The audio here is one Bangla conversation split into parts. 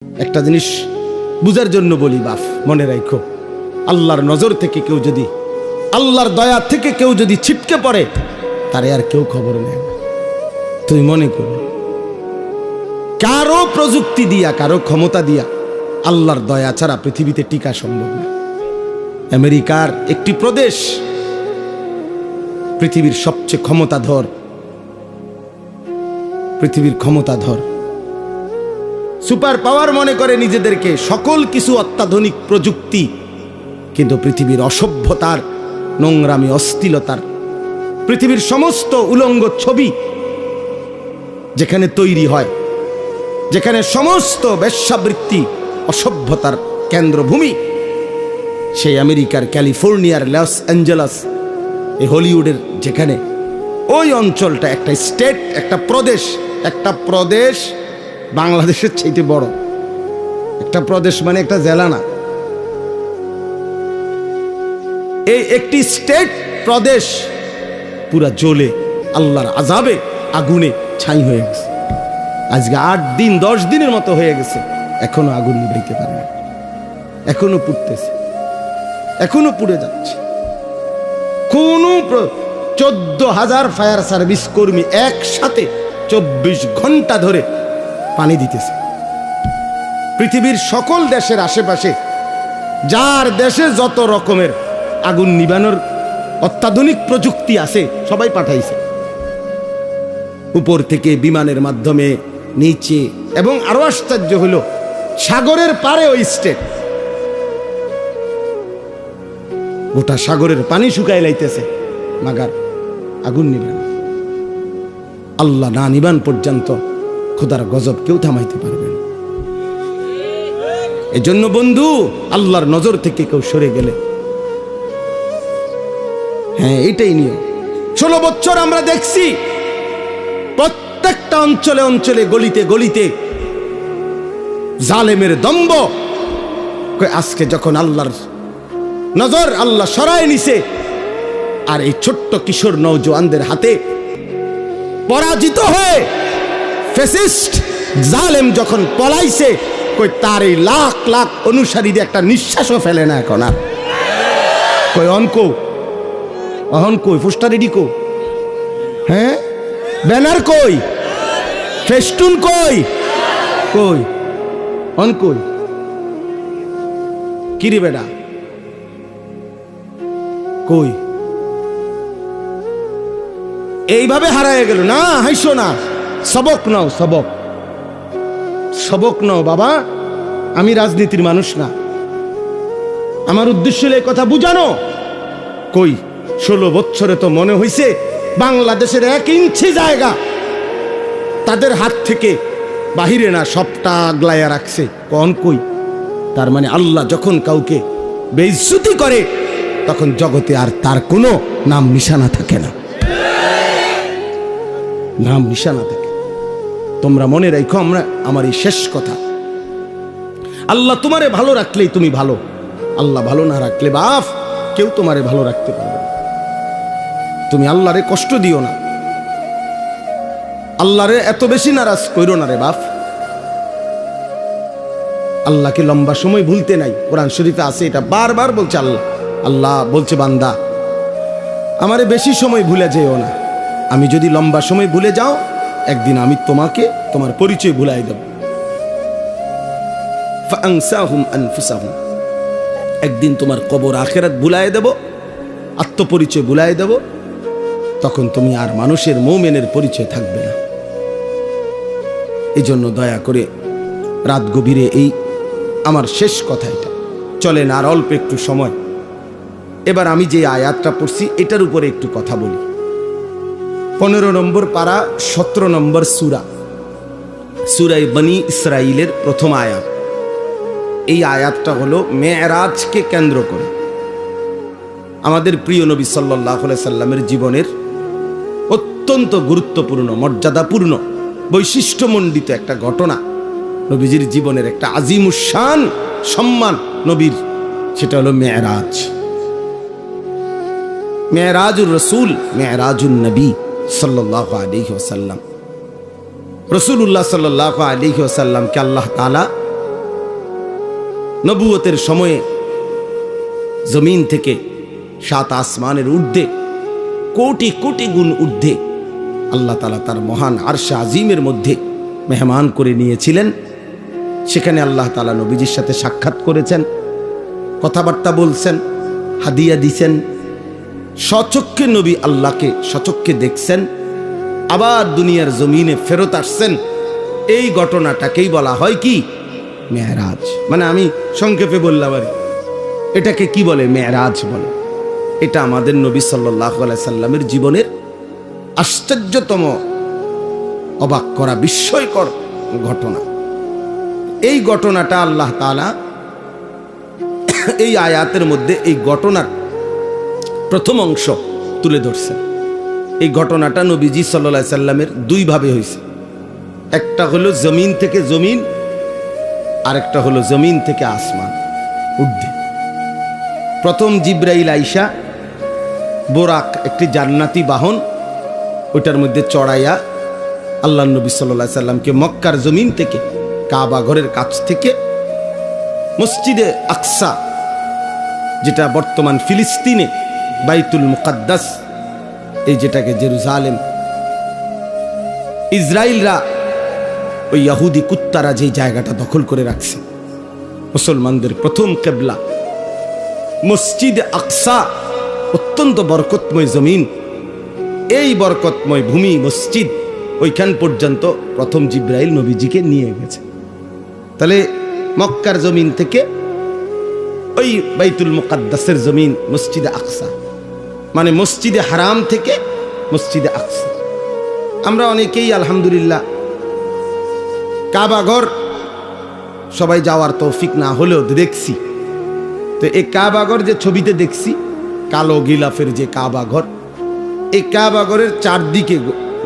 একটা জিনিস বুঝার জন্য বলি বাপ, মনে রাখো, আল্লাহর নজর থেকে কেউ যদি, আল্লাহর দয়া থেকে কেউ যদি ছিটকে পড়ে, তারে আর কেউ খবর নেয় না। তুই মনে কর, কারো প্রযুক্তি দিয়া, কারো ক্ষমতা দিয়া আল্লাহর দয়া ছাড়া পৃথিবীতে টিকা সম্ভব না। আমেরিকার একটি প্রদেশ পৃথিবীর সবচেয়ে ক্ষমতাধর, পৃথিবীর ক্ষমতাধর সুপার পাওয়ার মনে করে নিজেদেরকে, সকল কিছু অত্যাধুনিক প্রযুক্তি, কিন্তু পৃথিবীর অসভ্যতার, নোংরামি, অশ্লীলতার, পৃথিবীর সমস্ত উলঙ্গ ছবি যেখানে তৈরি হয়, যেখানে সমস্ত বেশ্যাবৃত্তি, অসভ্যতার কেন্দ্রভূমি, সেই আমেরিকার ক্যালিফোর্নিয়ার লস অ্যাঞ্জেলাস, এই হলিউডের যেখানে, ওই অঞ্চলটা একটা স্টেট, একটা প্রদেশ বাংলাদেশের চাইতে বড়। একটা প্রদেশ মানে একটা জেলা না, এই একটি স্টেট প্রদেশ পুরা জ্বলে আল্লাহর আযাবে, আগুনে ছাই হয়ে গেছে। আজকে 8 দিন 10 দিনের মতো হয়ে গেছে, এখনো আগুন নিভাইতে পারে না, এখনো পুড়তেছে, এখনো পুড়ে যাচ্ছে। কোন 14,000 ফায়ার সার্ভিস কর্মী একসাথে 24 ঘন্টা ধরে পানি দিতেছে। পৃথিবীর সকল দেশের আশেপাশে, যার দেশে যত রকমের আগুন নিবানোর অত্যাধুনিক প্রযুক্তি আছে, সবাই পাঠাইছে, উপর থেকে বিমানের মাধ্যমে, নিচে, এবং আরো আশ্চর্য হলো সাগরের পারে ওই স্টেট, গোটা সাগরের পানি শুকায় লাইতেছে, মাগার আগুন নিবান, আল্লাহ না নিবান পর্যন্ত খোদার গজব কেউ থামাইতে পারবে না। এজন্য বন্ধু, আল্লাহর নজর থেকে কেউ সরে গেলে, হ্যাঁ এটাই নিয়ম। 16 বছর আমরা দেখছি প্রত্যেকটা অঞ্চলে অঞ্চলে, গলিতে গলিতে জালেমের দম্ভ। আজকে যখন আল্লাহর নজর আল্লাহ সরায় নিছে, আর এই ছোট্ট কিশোর নওজোয়ানদের হাতে পরাজিত হয়ে ফ্যাসিস্ট জালেম যখন পলাইছে, কই তার এই লাখ লাখ অনুসারীদের একটা নিঃশ্বাসও ফেলে না এখন আর। কই অনকো অহন কই, পোস্টার রেডি কো, হ্যাঁ ব্যানার কই, ফেস্টুন কই, কই অন কই, কিরে বেডা কই? এইভাবে হারায় গেল না। হাইসো না, সবক নাও, সবক নাও বাবা। আমি রাজনীতির মানুষ না, আমার উদ্দেশ্য এই কথা বুঝানো। কই 16 বছরে তো মনে হইছে বাংলাদেশের 1 ইঞ্চি জায়গা তাদের হাত থেকে বাহিরে না, সবটা আগলাইয়া রাখছে। কোন কই? তার মানে আল্লাহ যখন কাউকে বেইজ্জতি করে, তখন জগতে আর তার কোনো নাম নিশানা থাকে না, নাম নিশানা থাকে। তোমরা মনে রাখো, আমার এই শেষ কথা, আল্লাহ তোমারে ভালো রাখলেই তুমি ভালো, আল্লাহ ভালো না রাখলে বাপ কেউ তোমারে ভালো রাখতে পারবে না। তুমি আল্লাহরে কষ্ট দিও না, আল্লাহরে এত বেশি নারাজ কইরো না রে বাপ। আল্লাহকে লম্বা সময় ভুলতে নাই, কোরআন শরীফে আছে, এটা বারবার বলছে আল্লাহ। আল্লাহ বলছে, বান্দা আমারে বেশি সময় ভুলে যেও না, আমি যদি লম্বা সময় ভুলে যাও, একদিন আমি তোমাকে তোমার পরিচয় ভুলাই দেব। ফাআনসাহুম আনফুসাহুম, একদিন তোমার কবর আখিরাত ভুলাই দেব, আত্মপরিচয় ভুলাই দেব, তখন তুমি আর মানুষের মুমিনের পরিচয় থাকবে না। এই জন্য দয়া করে রাত গভীরে এই আমার শেষ কথা, এটা চলেন আর অল্প একটু সময়। এবার আমি যে আয়াতটা পড়ছি এটার উপরে একটু কথা বলি। 15 নম্বর পারা, 17 নম্বর সূরা, সূরা বনী ইসরাইলের প্রথম আয়াত। এই আয়াতটা হলো মেরাজকে কেন্দ্র করে আমাদের প্রিয় নবী সাল্লাল্লাহু আলাইহি সাল্লামের জীবনের অত্যন্ত গুরুত্বপূর্ণ, মর্যাদাপূর্ণ, বৈশিষ্ট্যমণ্ডিত একটা ঘটনা, নবীজির জীবনের একটা আজিমুশান সম্মান নবীর, সেটা হলো মেরাজ। মেরাজুর রাসূল, মেরাজুন নবী সাল্লাল্লাহু আলাইহি ওয়াসাল্লাম। রাসূলুল্লাহ সাল্লাল্লাহু আলাইহি ওয়াসাল্লামকে আল্লাহ তাআলা নবুয়তের সময়ে জমিন থেকে 7 আসমানের ঊর্ধ্বে কোটি কোটি গুণ ঊর্ধ্বে আল্লাহ তাআলা তার মহান আরশে আজিমের মধ্যে মেহমান করে নিয়েছিলেন। সেখানে আল্লাহ তাআলা নবীজির সাথে সাক্ষাৎ করেছেন, কথাবার্তা বলছেন, হাদিয়া দিছেন। স্বচক্ষে নবী আল্লাহকে স্বচক্ষে দেখছেন, আবার দুনিয়ার জমিনে ফেরত আসছেন। এই ঘটনাটাকেই বলা হয় কি? মেরাজ। মানে আমি সংক্ষেপে বললাম আর এটাকে কি বলে? মেরাজ বলে। এটা আমাদের নবী সাল্লাল্লাহু আলাইহি সাল্লামের জীবনের আশ্চর্যতম, অবাক করা, বিস্ময়কর ঘটনা। এই ঘটনাটা আল্লাহ তাআলা এই আয়াতের মধ্যে এই ঘটনার প্রথম অংশ তুলে ধরছেন। এই ঘটনাটা নবীজি সাল্লাল্লাহু আলাইহি সাল্লামের দুই ভাবে হয়েছে। একটা হলো জমিন থেকে জমিন, আরেকটা হলো জমিন থেকে আসমান ঊর্ধ্বে। প্রথম জিব্রাইল আইসা বোরাক, একটি জান্নাতি বাহন, ওইটার মধ্যে চড়াইয়া আল্লাহ নবী সাল্লাল্লাহু আলাইহি সাল্লামকে মক্কার জমিন থেকে, কাবা ঘরের কাছ থেকে মসজিদে আকসা, যেটা বর্তমান ফিলিস্তিনে বাইতুল মুকাদ্দাস, এই যেটাকে জেরুজালেম, ইসরায়েলরা ওই ইহুদি কুত্তারা যে জায়গাটা দখল করে রাখছে, মুসলমানদের প্রথম কিবলা মসজিদে আকসা, অত্যন্ত বরকতময় জমিন। এই বরকতময় ভূমি মসজিদ, ওইখান পর্যন্ত প্রথম জিব্রাইল নবীজিকে নিয়ে গেছে। তাহলে মক্কার জমিন থেকে ওই বাইতুল মুকাদ্দাসের জমিন মসজিদে আকসা, মানে মসজিদে হারাম থেকে মসজিদে আকসা। আমরা অনেকেই আলহামদুলিল্লাহ কাবা ঘর সবাই যাওয়ার তৌফিক না হলেও দেখছি। তো এই কাবা ঘর যে ছবিতে দেখছি, কালো গিলাফের যে কাবা ঘর, এই কাবা ঘরের চারদিকে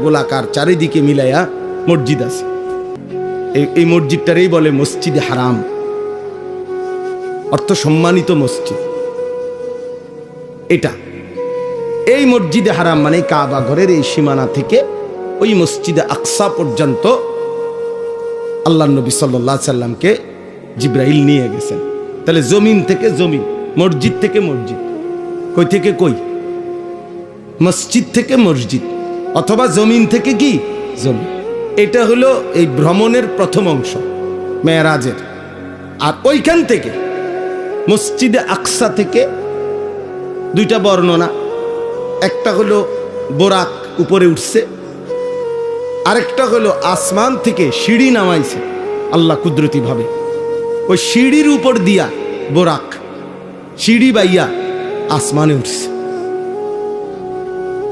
গোলাকার, চারিদিকে মিলাইয়া মসজিদ আছে। এই মসজিদটারই বলে মসজিদে হারাম, অর্থ সম্মানিত মসজিদ। এটা এই মসজিদে হারাম মানে কাবা ঘরের এই সীমানা থেকে ওই মসজিদে আকসা পর্যন্ত আল্লাহ নবী সাল্লাল্লাহু আলাইহি সাল্লামকে জিব্রাইল নিয়ে গেছেন। তাহলে জমিন থেকে জমিন, মসজিদ থেকে মসজিদ, কই থেকে কই? মসজিদ থেকে মসজিদ, অথবা জমিন থেকে কি জমিন। এটা হলো এই ভ্রমণের প্রথম অংশ, মেরাজের। আর ওইখান থেকে মসজিদে আকসা থেকে দুইটা বর্ণনা, একটা হলো বোরাক উপরে উঠছে, আরেকটা হলো আসমান থেকে সিঁড়ি নামাইছে আল্লাহ কুদরতি ভাবে। ওই সিঁড়ির উপর দিয়া বোরাক সিঁড়ি বাইয়া আসমানে উঠছে।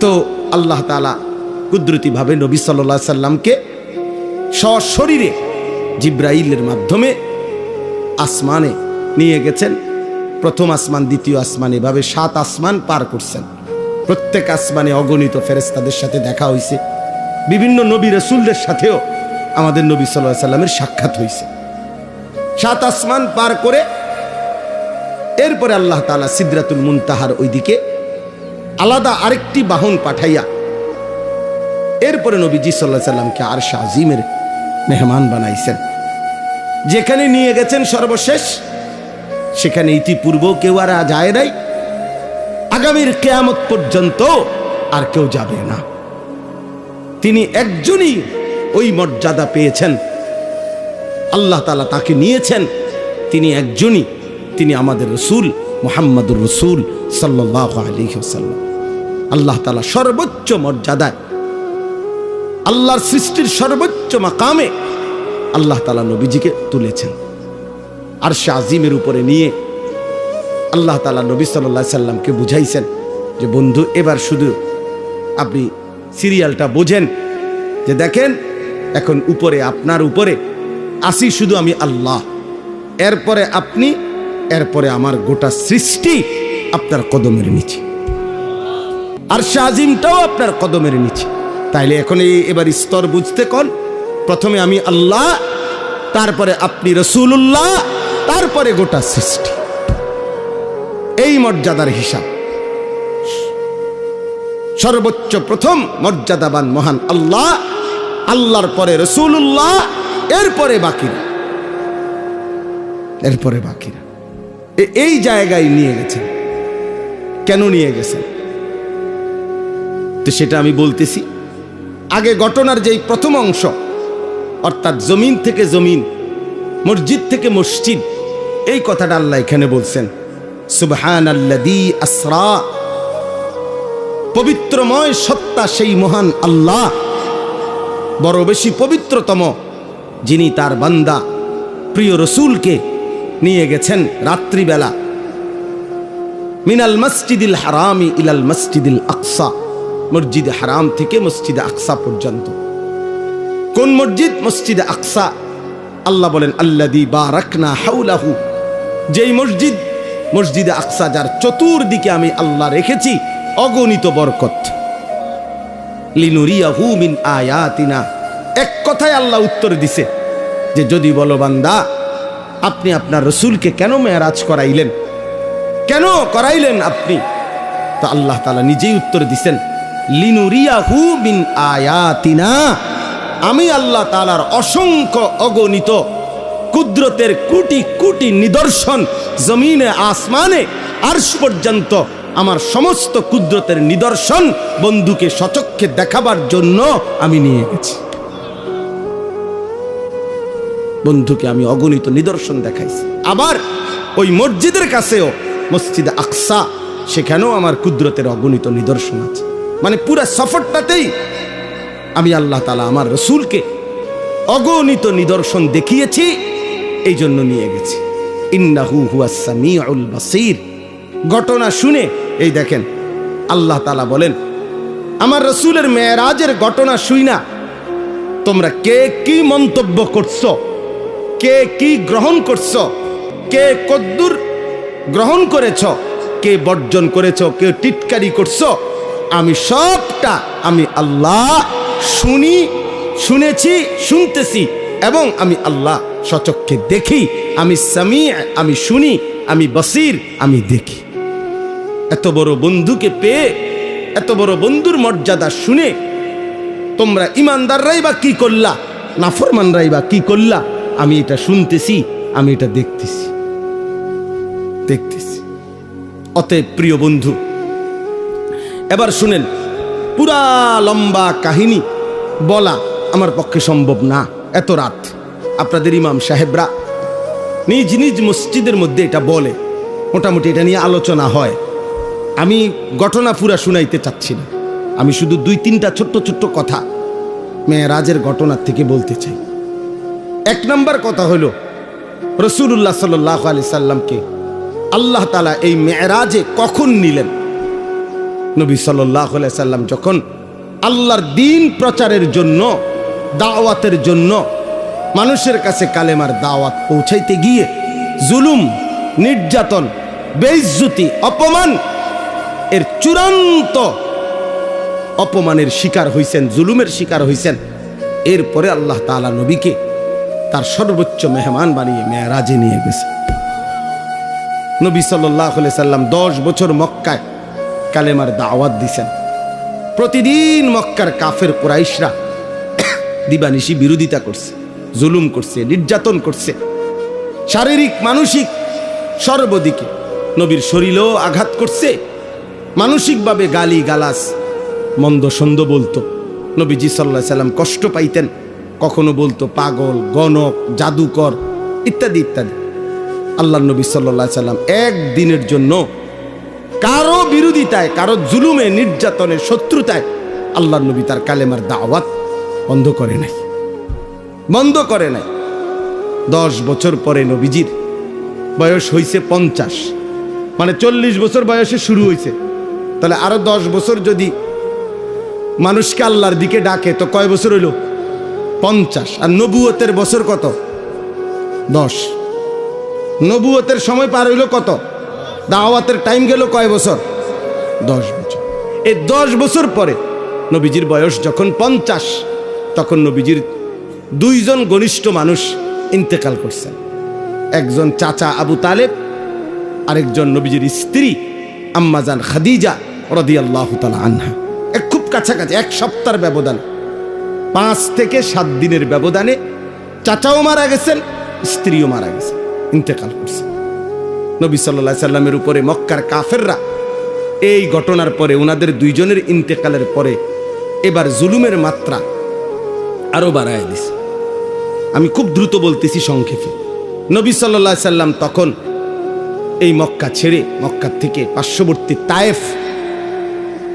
তো আল্লাহ তাআলা কুদরতি ভাবে নবী সাল্লাল্লাহু আলাইহি সাল্লামকে সশরীরে জিব্রাইলের মাধ্যমে আসমানে নিয়ে গেছেন। প্রথম আসমান, দ্বিতীয় আসমান, এভাবে 7 আসমান পার করছেন। প্রত্যেক আসমানে অগণিত ফেরেশতাদের সাথে দেখা হয়েছে। বিভিন্ন নবী রাসূলদের সাথেও আমাদের নবী সাল্লাল্লাহু আলাইহি সাল্লামের সাক্ষাৎ হয়েছে। 7 আসমান পার করে এরপরে আল্লাহ তাআলা সিদরাতুল মুনতাহার ওইদিকে আলাদা আরেকটি বাহন পাঠাইয়া এরপরে নবীজি সাল্লাল্লাহু আলাইহি সাল্লামকে আরশে আজিমের মেহমান বানাইছেন। যেখানে নিয়ে গেছেন সর্বশেষ, সেখানে ইতিপূর্ব কেউ আর যায় নাই, আগামীর কিয়ামত পর্যন্ত আর কেউ যাবে না। তিনি একজনই ওই মর্যাদা পেয়েছেন, আল্লাহ তাআলা তাকে নিয়েছেন। তিনি একজনই, তিনি আমাদের রাসূল মুহাম্মদুর রাসূল সাল্লাল্লাহু আলাইহি ওয়াসাল্লাম। আল্লাহ তাআলা সর্বোচ্চ মর্যাদায়, আল্লাহর সৃষ্টির সর্বোচ্চ মাকামে আল্লাহ তাআলা নবীজিকে তুলেছেন। আরশে আজিমের উপরে নিয়ে আল্লাহ তাআলা নবী সাল্লাল্লাহু আলাইহি সাল্লামকে বুঝাইছেন যে বন্ধু, এবার শুধু আপনি সিরিয়ালটা বোঝেন, যে দেখেন এখন উপরে, আপনার উপরে আসি শুধু আমি আল্লাহ, এরপরে আপনি, এরপরে আমার গোটা সৃষ্টি আপনার কদমের নিচে, আরশে আজিমটাও আপনার কদমের নিচে। তাইলে এখন এবার স্তর বুঝতে কোন, প্রথমে আমি আল্লাহ, তারপরে আপনি রাসূলুল্লাহ, তারপরে গোটা সৃষ্টি। এই মর্যাদার হিসাব। সর্বোচ্চ প্রথম মর্যাদাবান মহান আল্লাহ, আল্লাহর পরে রাসূলুল্লাহ, এরপরে বাকি। এরপরে বাকিরা। এই জায়গায় নিয়ে গেছেন। কেন নিয়ে গেছেন তো সেটা আমি বলতেছি। আগে ঘটনার যেই প্রথম অংশ, অর্থাৎ জমিন থেকে জমিন, মসজিদ থেকে মসজিদ, এই কথাটা আল্লাহ এখানে বলছেন। সুবহানাল্লাযী আসরা, পবিত্রময় সত্তা সেই মহান আল্লাহ, বড় বেশি পবিত্রতম, যিনি তার বান্দা প্রিয় রসুলকে নিয়ে গেছেন রাত্রিবেলা মিনাল মসজিদিল হারামি ইলাল মসজিদিল আকসা, মসজিদে হারাম থেকে মসজিদে আকসা পর্যন্ত। কোন মসজিদ? মসজিদে আকসা। আল্লাহ বলেন আল্লাযী বারাকনা হাওলাহু, যেই মসজিদ, মসজিদে আকসা যার চতুর্দিকে আমি আল্লাহ রেখেছি অগণিত বরকত। লিনুরিয়াহু মিন আয়াতিনা, এক কথায় আল্লাহ উত্তর দিছে যে যদি বলো বান্দা আপনি আপনার রসুলকে কেন মেরাজ করাইলেন, কেন করাইলেন আপনি, তো আল্লাহ তাআলা নিজেই উত্তর দিছেন লিনুরিয়াহু মিন আয়াতিনা, আমি আল্লাহ তাআলার অসংখ্য অগণিত কুদরতের কোটি কোটি নিদর্শন জমিনে আসমানে আরশ পর্যন্ত আমার সমস্ত কুদরতের নিদর্শন বন্ধুকে সচক্ষে দেখাবার জন্য আমি নিয়ে গেছি। বন্ধুকে আমি অগণিত নিদর্শন দেখাইছি। আবার ওই মসজিদের কাছেও মসজিদে আকসা, সেখানেও আমার কুদরতের অগণিত নিদর্শন আছে। মানে পুরা সফরটাতেই আমি আল্লাহ তাআলা আমার রসুলকে অগণিত নিদর্শন দেখিয়েছি, এই জন্য নিয়ে গেছি। ইন্নাহু হুয়াস সামিউল বাসীর। ঘটনা শুনে এই দেখেন আল্লাহ তাআলা বলেন আমার রসুলের মেরাজের ঘটনা শুইনা তোমরা কে কি মন্তব্য করছো, কে কি গ্রহণ করছো, কে কদ্দুর গ্রহণ করেছ, কে বর্জন করেছ, কে টিটকারি করছো, আমি সবটা আমি আল্লাহ শুনেছি, শুনতেছি, এবং আমি আল্লাহ সচক্ষে দেখি। আমি সামি, আমি শুনি, আমি বসির, আমি দেখি। এত বড় বন্ধুকে পেয়ে, এত বড় বন্ধুর মর্যাদা শুনে তোমরা ইমানদাররাই বা কি করলা, নাফরমানরাই বা কি করলা, আমি এটা শুনতেছি, আমি এটা দেখতেছি। অতএব প্রিয় বন্ধু, এবার শুনেন, পুরা লম্বা কাহিনী বলা আমার পক্ষে সম্ভব না। এত রাত আপনাদের ইমাম সাহেবরা নিজ নিজ মসজিদের মধ্যে এটা বলে, মোটামুটি এটা নিয়ে আলোচনা হয়। আমি ঘটনা পুরা শুনাইতে চাচ্ছি না, আমি শুধু 2-3টা ছোট্ট ছোট্ট কথা মেরাজের ঘটনার থেকে বলতে চাই। 1 নম্বর কথা হলো রাসূলুল্লাহ সাল্লাল্লাহু আলাইহি সাল্লামকে আল্লাহ তাআলা এই মেরাজে কখন নিলেন। নবী সাল্লাল্লাহু আলাইহি সাল্লাম যখন আল্লাহর দ্বীন প্রচারের জন্য, দাওয়াতের জন্য মানুষের কাছে কালেমার দাওয়াত পৌঁছাইতে গিয়ে জুলুম, নির্যাতন, বেইজ্জতি, অপমান, এর চূড়ান্ত অপমানের শিকার হইছেন, জুলুমের শিকার হইছেন, এরপরে আল্লাহ তাআলা নবীকে তার সর্বোচ্চ মেহমান বানিয়ে মেরাজে নিয়ে গেছে। নবী সাল্লাল্লাহু আলাইহি সাল্লাম 10 বছর মক্কায় কালেমার দাওয়াত দিছেন। প্রতিদিন মক্কার কাফের কুরাইশরা দিবানিশি বিরোধিতা করছে, জুলুম করছে, নির্যাতন করছে, শারীরিক মানসিক সর্বদিকে। নবীর শরীরেও আঘাত করছে, মানসিকভাবে গালি গালাস, মন্দ সন্দ বলতো। নবীজি সাল্লাল্লাহু আলাইহি সাল্লাম কষ্ট পাইতেন, কখনো বলতো পাগল, গণক, জাদুকর ইত্যাদি ইত্যাদি। আল্লাহ নবী সাল্লাল্লাহু আলাইহি সাল্লাম একদিনের জন্য কারো বিরোধিতায়, কারো জুলুমে, নির্যাতনে, শত্রুতায় আল্লাহ নবী তার কালেমার দাওয়াত বন্ধ করে নাই। 10 বছর পরে নবীজির বয়স হইছে 50, মানে 40 বছর বয়সে শুরু হয়েছে। তাহলে আরো 10 বছর যদি মানুষকে আল্লাহর দিকে ডাকে তো কয় বছর হইল? 50। আর নবুয়তের বছর কত? 10। নবুয়তের সময় পার হইল কত? দাওয়াতের টাইম গেল কয় বছর? 10 বছর। এই 10 বছর পরে নবীজির বয়স যখন 50, তখন নবীজির 2 জন ঘনিষ্ঠ মানুষ ইন্তেকাল করছেন। একজন চাচা আবু তালেব, আরেকজন নবীজির স্ত্রী আম্মাজান খাদিজা রাদিয়াল্লাহু তাআলা আনহা। খুব কাছাকাছি, 1 সপ্তাহের ব্যবধান, 5 থেকে 7 দিনের ব্যবধানে চাচাও মারা গেছেন, স্ত্রীও মারা গেছেন। ইন্তেকাল করছে। নবী সাল্লাল্লাহু আলাইহি সাল্লামের উপরে মক্কার কাফেররা এই ঘটনার পরে, ওনাদের দুইজনের ইন্তেকালের পরে এবার জুলুমের মাত্রা আরো বাড়ায় দিছে। আমি খুব দ্রুত বলতেছি সংক্ষেপে। নবী সাল্লাল্লাহু আলাইহি সাল্লাম তখন এই মক্কা ছেড়ে, মক্কা থেকে পার্শ্ববর্তী তায়েফ,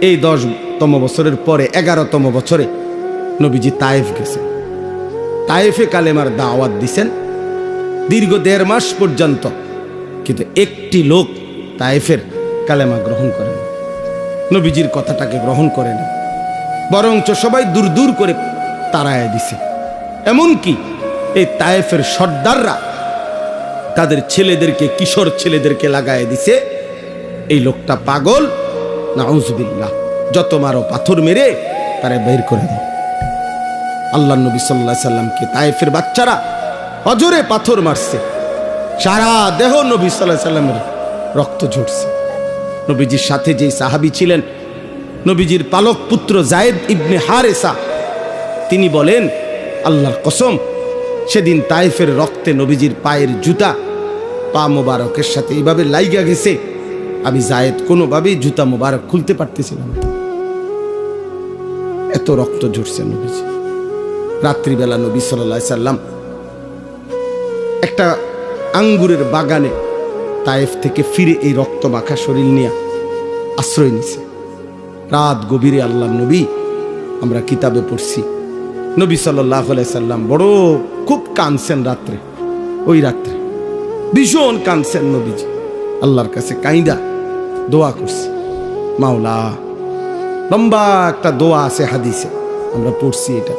এই 10তম বছরের পরে 11তম বছরে নবীজি তায়েফ গেছেন। তায়েফে কালেমার দাওয়াত দিছেন দীর্ঘ 1.5 মাস পর্যন্ত, কিন্তু একটি লোক তায়েফের কালেমা গ্রহণ করেন, নবীজির কথাটাকে গ্রহণ করেন, বরঞ্চ সবাই দূর দূর করে তাড়ায় দিছে। এমনকি এই তায়েফের সর্দাররা তাদের ছেলেদেরকে, কিশোর ছেলেদেরকে লাগায় দিছে, এই লোকটা পাগল, নাউজুবিল্লাহ, যত মারো পাথর মেরে তারা বের করে দাও। আল্লাহ নবী সাল্লাল্লাহু আলাইহি সাল্লামকে তায়েফের বাচ্চারা অজরে পাথর মারছে, সারা দেহ নবী সাল্লাল্লাহু আলাইহি সাল্লামের রক্ত ঝরছে। নবীজির সাথে যেই সাহাবী ছিলেন, নবীজির পালক পুত্র যায়েদ ইবনে হারেসা, তিনি বলেন, আল্লাহর কসম, সেদিন তায়েফের রক্তে নবীজির পায়ের জুতা পা মোবারকের সাথে এইভাবে লাইগা গেছে, আমি যায়েদ কোনোভাবেই জুতা মোবারক খুলতে পারতেছিলাম না, এত রক্ত ঝরছে নবীজি। রাত্রিবেলা নবী সাল্লাল্লাহু আলাইহি সাল্লাম একটা আঙ্গুরের বাগানে তায়েফ থেকে ফিরে এই রক্ত মাখা শরীর নিয়ে আশ্রয় নিছে। রাত গভীরে আল্লাহর নবী, আমরা কিতাবে পড়ছি, নবী সাল্লাল্লাহু আলাইহি সাল্লাম বড় খুব কাঁদছেন রাত্রে, ওই রাত্রে ভীষণ কাঁদছেন নবীজি, আল্লাহর কাছে কাইন্দা দোয়া করছে। মাওলা, লম্বা একটা দোয়া আছে হাদিসে, আমরা পড়ছি এটা।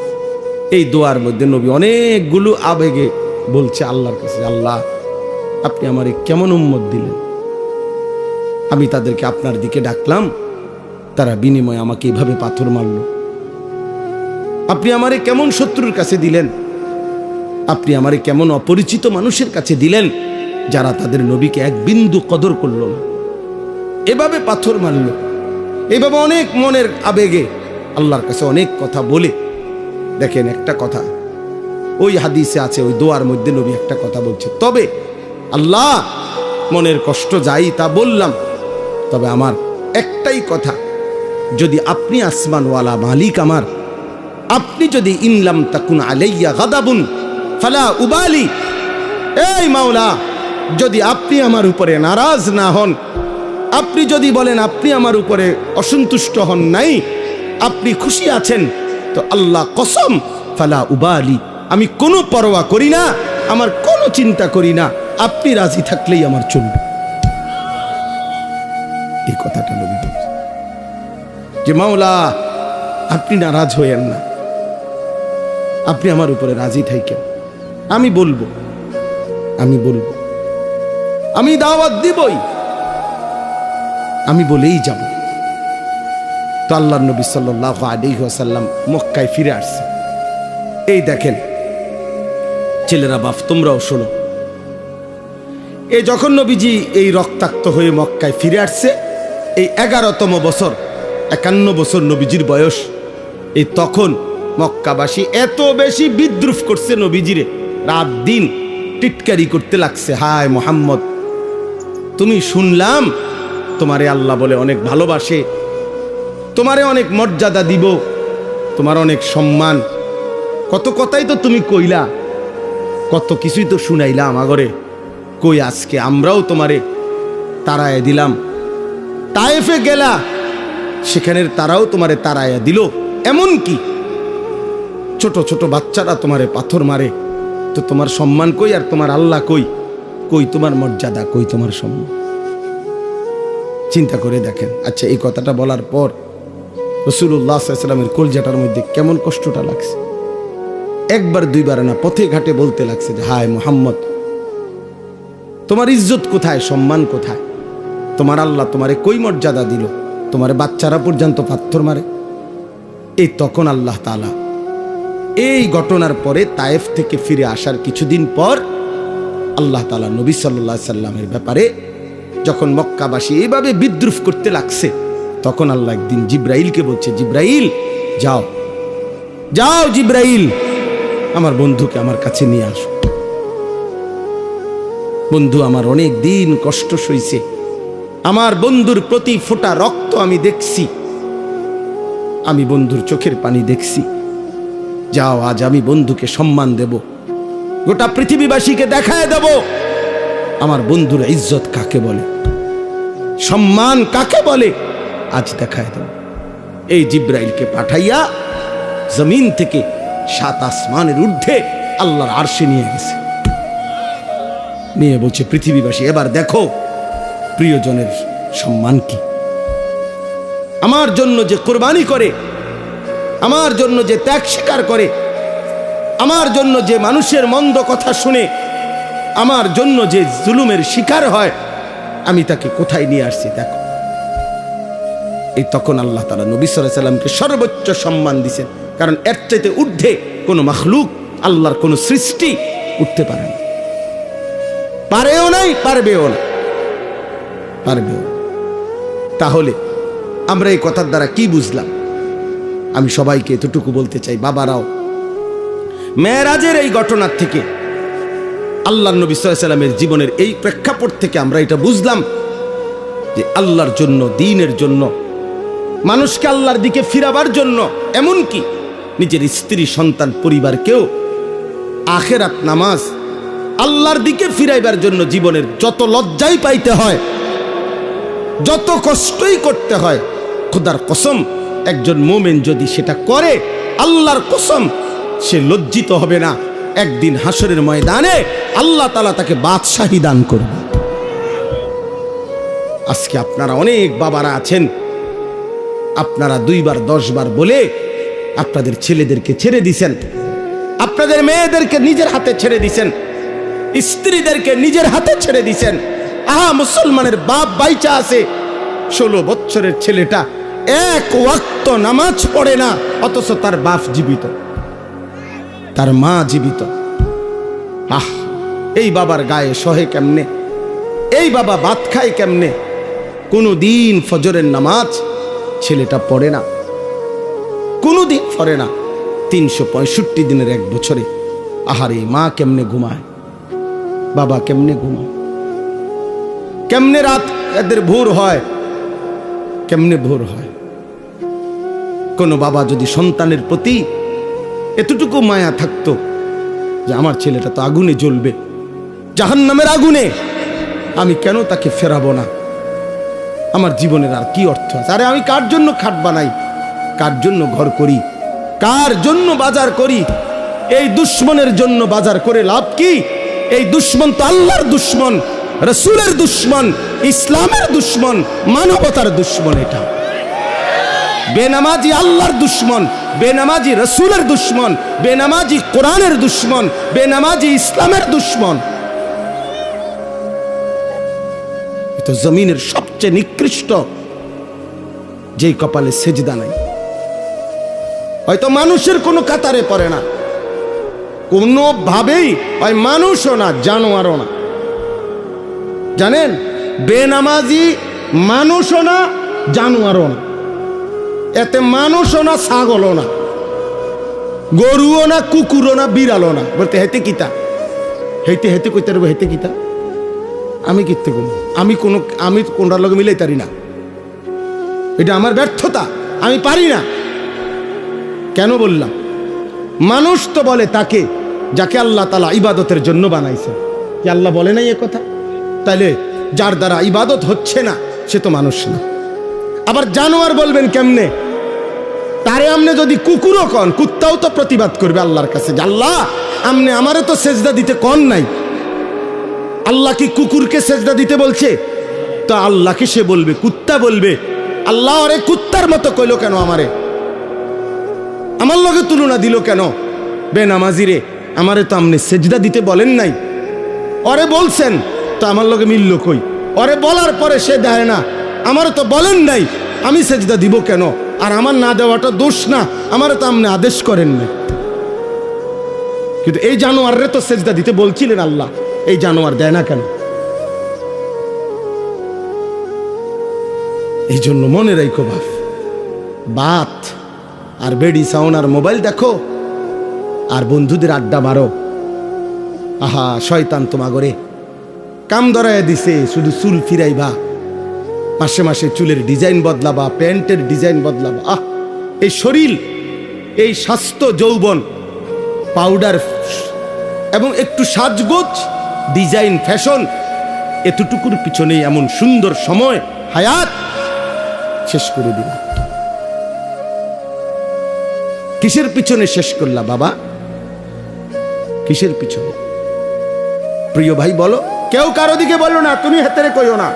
এই দোয়ার মধ্যে নবী অনেকগুলো আবেগে বলছে আল্লাহর কাছে, আল্লাহ, আপনি আমারে কেমন উম্মত দিলেন, আমি তাদেরকে আপনার দিকে ডাকলাম, তারা বিনিময়ে আমাকে এভাবে পাথর মারল। আপনি আমারে কেমন শত্রুর কাছে দিলেন, আপনি আমারে কেমন অপরিচিত মানুষের কাছে দিলেন, যারা তাদের নবীকে এক বিন্দু কদর করল না, এভাবে পাথর মারল। এইভাবে অনেক মনের আবেগে আল্লাহর কাছে অনেক কথা বলে, দেখেন একটা কথা ওই হাদিসে আছে, ওই দোয়ার মধ্যে নবী একটা কথা বলছে, তবে আল্লাহ, মনের কষ্ট যাই তা বললাম, তবে আমার একটাই কথা, যদি আপনি আসমানওয়ালা মালিক আমার, আপনি যদি ইনলাম তাকুন আলাইয়া গাদাবুন ফালা উবালি, এই মাওলা, যদি আপনি আমার উপরে নারাজ না হন, আপনি যদি বলেন আপনি আমার উপরে অসন্তুষ্ট হন নাই, আপনি খুশি আছেন, তো আল্লাহ কসম, ফালা উবালি, আমি কোনো পরোয়া করি না, আমার কোনো চিন্তা করি না, আপনি রাজি থাকলেই আমার চলবে। এই কথাটা নবী বলছেন যে মাওলা, আপনি নারাজ হইয়েন না, আপনি আমার উপরে রাজি থাকেন, আমি বলবো, আমি দাওয়াত দিবই, আমি বলেই যাব। তো আল্লাহর নবী সাল্লাল্লাহু আলাইহি ওয়াসাল্লাম মক্কায় ফিরে আসছে। এই দেখেন ছেলেরা, বাপ, তোমরাও শোনো, এই যখন নবীজি এই রক্তাক্ত হয়ে মক্কায় ফিরে আসছে, এই 11তম বছর, 51 বছর নবীজির বয়স, এই তখন মক্কাবাসী এত বেশি বিদ্রুপ করছে নবীজিরে, রাত দিন টিটকারি করতে লাগছে, হায় মুহাম্মদ, তুমি শুনলাম তোমারে আল্লাহ বলে অনেক ভালোবাসে, তোমারে অনেক মর্যাদা দিব, তোমার অনেক সম্মান, কত কথাই তো তুমি কইলা, কত কিছুই তো শুনাইলা আমাগরে, কই আজকে আমরাও তোমারে তাড়ায় দিলাম, তায়েফে গেলা, সেখানের তারাও তোমারে তাড়াইয়া দিল, এমন কি ছোট ছোট বাচ্চারা তোমারে পাথর মারে, তো তোমার সম্মান কই, আর তোমার আল্লাহ কই, কই তোমার মর্যাদা, কই তোমার সম্মান? চিন্তা করে দেখেন। আচ্ছা, এই কথাটা বলার পর রাসূলুল্লাহ সাল্লাল্লাহু আলাইহি ওয়াসাল্লামের কলজাটার মধ্যে কেমন কষ্টটা লাগছে, একবার দুইবার না, পথে ঘাটে বলতে লাগছে যে হায় মুহাম্মদ, তোমার ইজ্জত কোথায়, সম্মান কোথায়, তোমার আল্লাহ তোমারে কই মর্যাদা দিল, তোমার বাচ্চারা পর্যন্ত পাথর মারে। এই তখন আল্লাহ তাআলা এই ঘটনার পরে তায়েফ থেকে ফিরে আসার কিছুদিন পর আল্লাহ তাআলা নবী সাল্লাল্লাহু আলাইহি সাল্লামের ব্যাপারে যখন মক্কাবাসী এইভাবে বিদ্রুপ করতে লাগছে, তখন আল্লাহ একদিন জিব্রাইলকে বলছে, জিব্রাইল যাও, যাও জিব্রাইল, আমার বন্ধুকে আমার কাছে নিয়ে আসো। বন্ধু আমার অনেক দিন কষ্ট সইছে, আমার বন্ধুর প্রতি ফোঁটা রক্ত আমি দেখছি, আমি বন্ধুর চোখের পানি দেখছি। যাও, আজ আমি বন্ধুকে সম্মান দেব, গোটা পৃথিবীবাসীকে দেখায় দেব আমার বন্ধুর ইজ্জত কাকে বলে, সম্মান কাকে বলে, আজ দেখায় দেব। এই জিব্রাইলকে পাঠাইয়া জমিন থেকে 7 আসমানের ঊর্ধ্বে আল্লাহর আরশে নিয়ে গেছে, নিয়ে বলছে পৃথিবীবাসী এবার দেখো প্রিয়জনের সম্মান কি। আমার জন্য যে কোরবানি করে, আমার জন্য যে ত্যাগ স্বীকার করে, আমার জন্য যে মানুষের মন্দ কথা শুনে, আমার জন্য যে জুলুমের শিকার হয়, আমি তাকে কোথায় নিয়ে আসছি দেখো। এই তখন আল্লাহ তাআলা নবী সাল্লাল্লাহু আলাইহি সাল্লামকে সর্বোচ্চ সম্মান দিয়েছেন, কারণ এর চাইতে ঊর্ধ্বে কোনো মাখলুক, আল্লাহর কোনো সৃষ্টি উঠতে পারে না, পারেও নাই, পারবেও না, পারবেও। তাহলে আমরা এই কথার দ্বারা কি বুঝলাম? আমি সবাইকে এতটুকু বলতে চাই, বাবারাও, মেরাজের এই ঘটনার থেকে, আল্লাহর নবী সাল্লাল্লাহু আলাইহি সাল্লামের জীবনের এই প্রেক্ষাপট থেকে আমরা এটা বুঝলাম যে আল্লাহর জন্য, দ্বীনের জন্য, মানুষকে আল্লাহর দিকে ফিরাবার জন্য, এমনকি নিজের স্ত্রী, সন্তান, পরিবারকেও আখিরাত, নামাজ, আল্লাহর দিকে ফিরাইবার জন্য জীবনের যত লজ্জাই পাইতে হয়, যত কষ্টই করতে হয়, খোদার কসম একজন মুমিন যদি সেটা করে, আল্লাহর কসম সে লজ্জিত হবে না। একদিন হাসরের ময়দানে আল্লাহ তাআলা তাকে বাদশাহী দান করবে। আজকে আপনারা অনেক বাবারা আছেন, আপনারা 2 বার 10 বার বলে আপনাদের ছেলেদেরকে ছেড়ে দিছেন, আপনাদের মেয়েদেরকে নিজের হাতে ছেড়ে দিছেন, স্ত্রীদেরকে নিজের হাতে ছেড়ে দিছেন। আহা, মুসলমানের বাপ বাইচা আছে, 16 বছরের ছেলেটা 1 ওয়াক্ত নামাজ পড়ে না, অথচ তার বাপ জীবিত, তার মা জীবিত। আহ, এই বাবার গায়ে সহে কেমনে? এই বাবা ভাত খায় কেমনে? কোনো দিন ফজরের নামাজ ছেলেটা পড়ে না, কোনো দিন পড়ে না। 365 দিনের 1 বছরে আহারে মা কেমনে ঘুমায়, বাবা কেমনে ঘুমায়, কেমনে রাত এদের ভোর হয়, কেমনে ভোর হয়। কোনো বাবা যদি সন্তানের প্রতি এতটুকু মায়া থাকতো যে আমার ছেলেটা তো আগুনে জ্বলবে, জাহান্নামের আগুনে, আমি কেন তাকে ফেরাবো না? আমার জীবনের আর কি অর্থ আছে? আরে আমি কার জন্য খাট বানাই, কার জন্য ঘর করি, কার জন্য বাজার করি? এই দুশ্মনের জন্য বাজার করে লাভ কি? এই দুশ্মন তো আল্লাহর দুশ্মন, রাসূলের দুশ্মন, ইসলামের দুশ্মন, মানবতার দুশ্মন। এটা বেনামাজি আল্লাহর দুশ্মন, বেনামাজি রাসূলের দুশ্মন, বেনামাজি কোরআনের দুশ্মন, বেনামাজি ইসলামের দুশ্মন। এটা জমিনের সবচেয়ে নিকৃষ্ট, যেই কপালে সেজদা নাই, হয়তো মানুষের কোনো কাতারে পড়ে না, কোনোভাবেই হয় মানুষও না, জানোয়ারও না। জানেন, বেনামাজি মানুষও না, জানোয়ারও না, এতে মানুষও না, ছাগলও না, গরুও না, কুকুরও না, বিড়ালও না। বলতে হেতে কিতা, হেতে হেতে কইতে পারবো, হেতে কিতা, আমি কিতে কোন, আমি কোনটার লগে মিলাই পারি না, এটা আমার ব্যর্থতা, আমি পারি না। কেন বললাম? মানুষ তো বলে তাকে যাকে আল্লাহ তাআলা ইবাদতের জন্য বানাইছে। কি আল্লাহ বলে নাই এ কথা? তাইলে যার দ্বারা ইবাদত হচ্ছে না সে তো মানুষ না। আবার জানোয়ার বলবেন কেমনে? তারে আমনে যদি কুকুরও কন, কুত্তাও তো প্রতিবাদ করবে আল্লাহর কাছে যে আল্লাহ আমনে আমারে তো সেজদা দিতে কন নাই। আল্লাহ কি কুকুরকে সেজদা দিতে বলছে? তো আল্লাহকে সে বলবে, কুত্তা বলবে আল্লাহ আরে কুত্তার মতো কইলো কেন, আমারে আমার লগে তুলনা দিল কেন? বেনামাজিরে আমারে তো আমনে সেজদা দিতে বলেন নাই, ওরে বলছেন তো আমার লগে মিলল কই? ওরে বলার পরে সে দেয় না, আমারও তো বলেন নাই, আমি সেজদা দিব কেন? আর আমার না দেওয়াটা দোষ না, আমারও তো আপনি আদেশ করেন না। কিন্তু এই জানোয়াররে তো সেজদা দিতে বলছিলেন আল্লাহ, এই জানোয়ার দেয় না কেন? এই জন্য মনে রাখো বাত আর বেডি সাউন্ড আর মোবাইল দেখো আর বন্ধুদের আড্ডা মারো, আহা শয়তান তোমাগরে কাম ধরাইয়া দিছে, শুধু চুল ফিরাইবা, মাসে মাসে চুলের ডিজাইন বদলাবা, প্যান্টের ডিজাইন বদলাবা। এই শরীর, এই স্বাস্থ্য, যৌবন, পাউডার এবং একটু সাজগোজ, ডিজাইন, ফ্যাশন, এতটুকুর পিছনে এমন সুন্দর সময় হায়াত শেষ করে দিলা। কিসের পিছনে শেষ করলা বাবা? কিসের পিছনে? প্রিয় ভাই বলো। কেউ কারো দিকে বলো না, তুমি হাতেরে কইও না।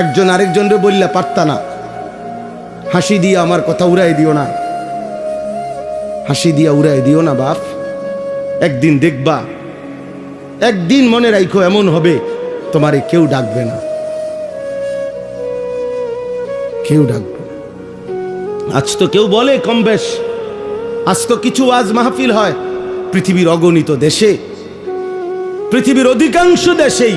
একজন আরেকজনরে বললা পারতা না। হাসি দিয়ে আমার কথা উড়াই দিও না, হাসি দিয়া উড়াই দিও না বাপ। একদিন দেখবা, একদিন মনে রাখো এমন হবে তোমারে কেউ ডাকবে না, কেউ ডাকবে না। আজ তো কেউ বলে কম বেশ, আজ তো কিছু ওয়াজ মাহফিল হয় পৃথিবীর অগণিত দেশে, পৃথিবীর অধিকাংশ দেশেই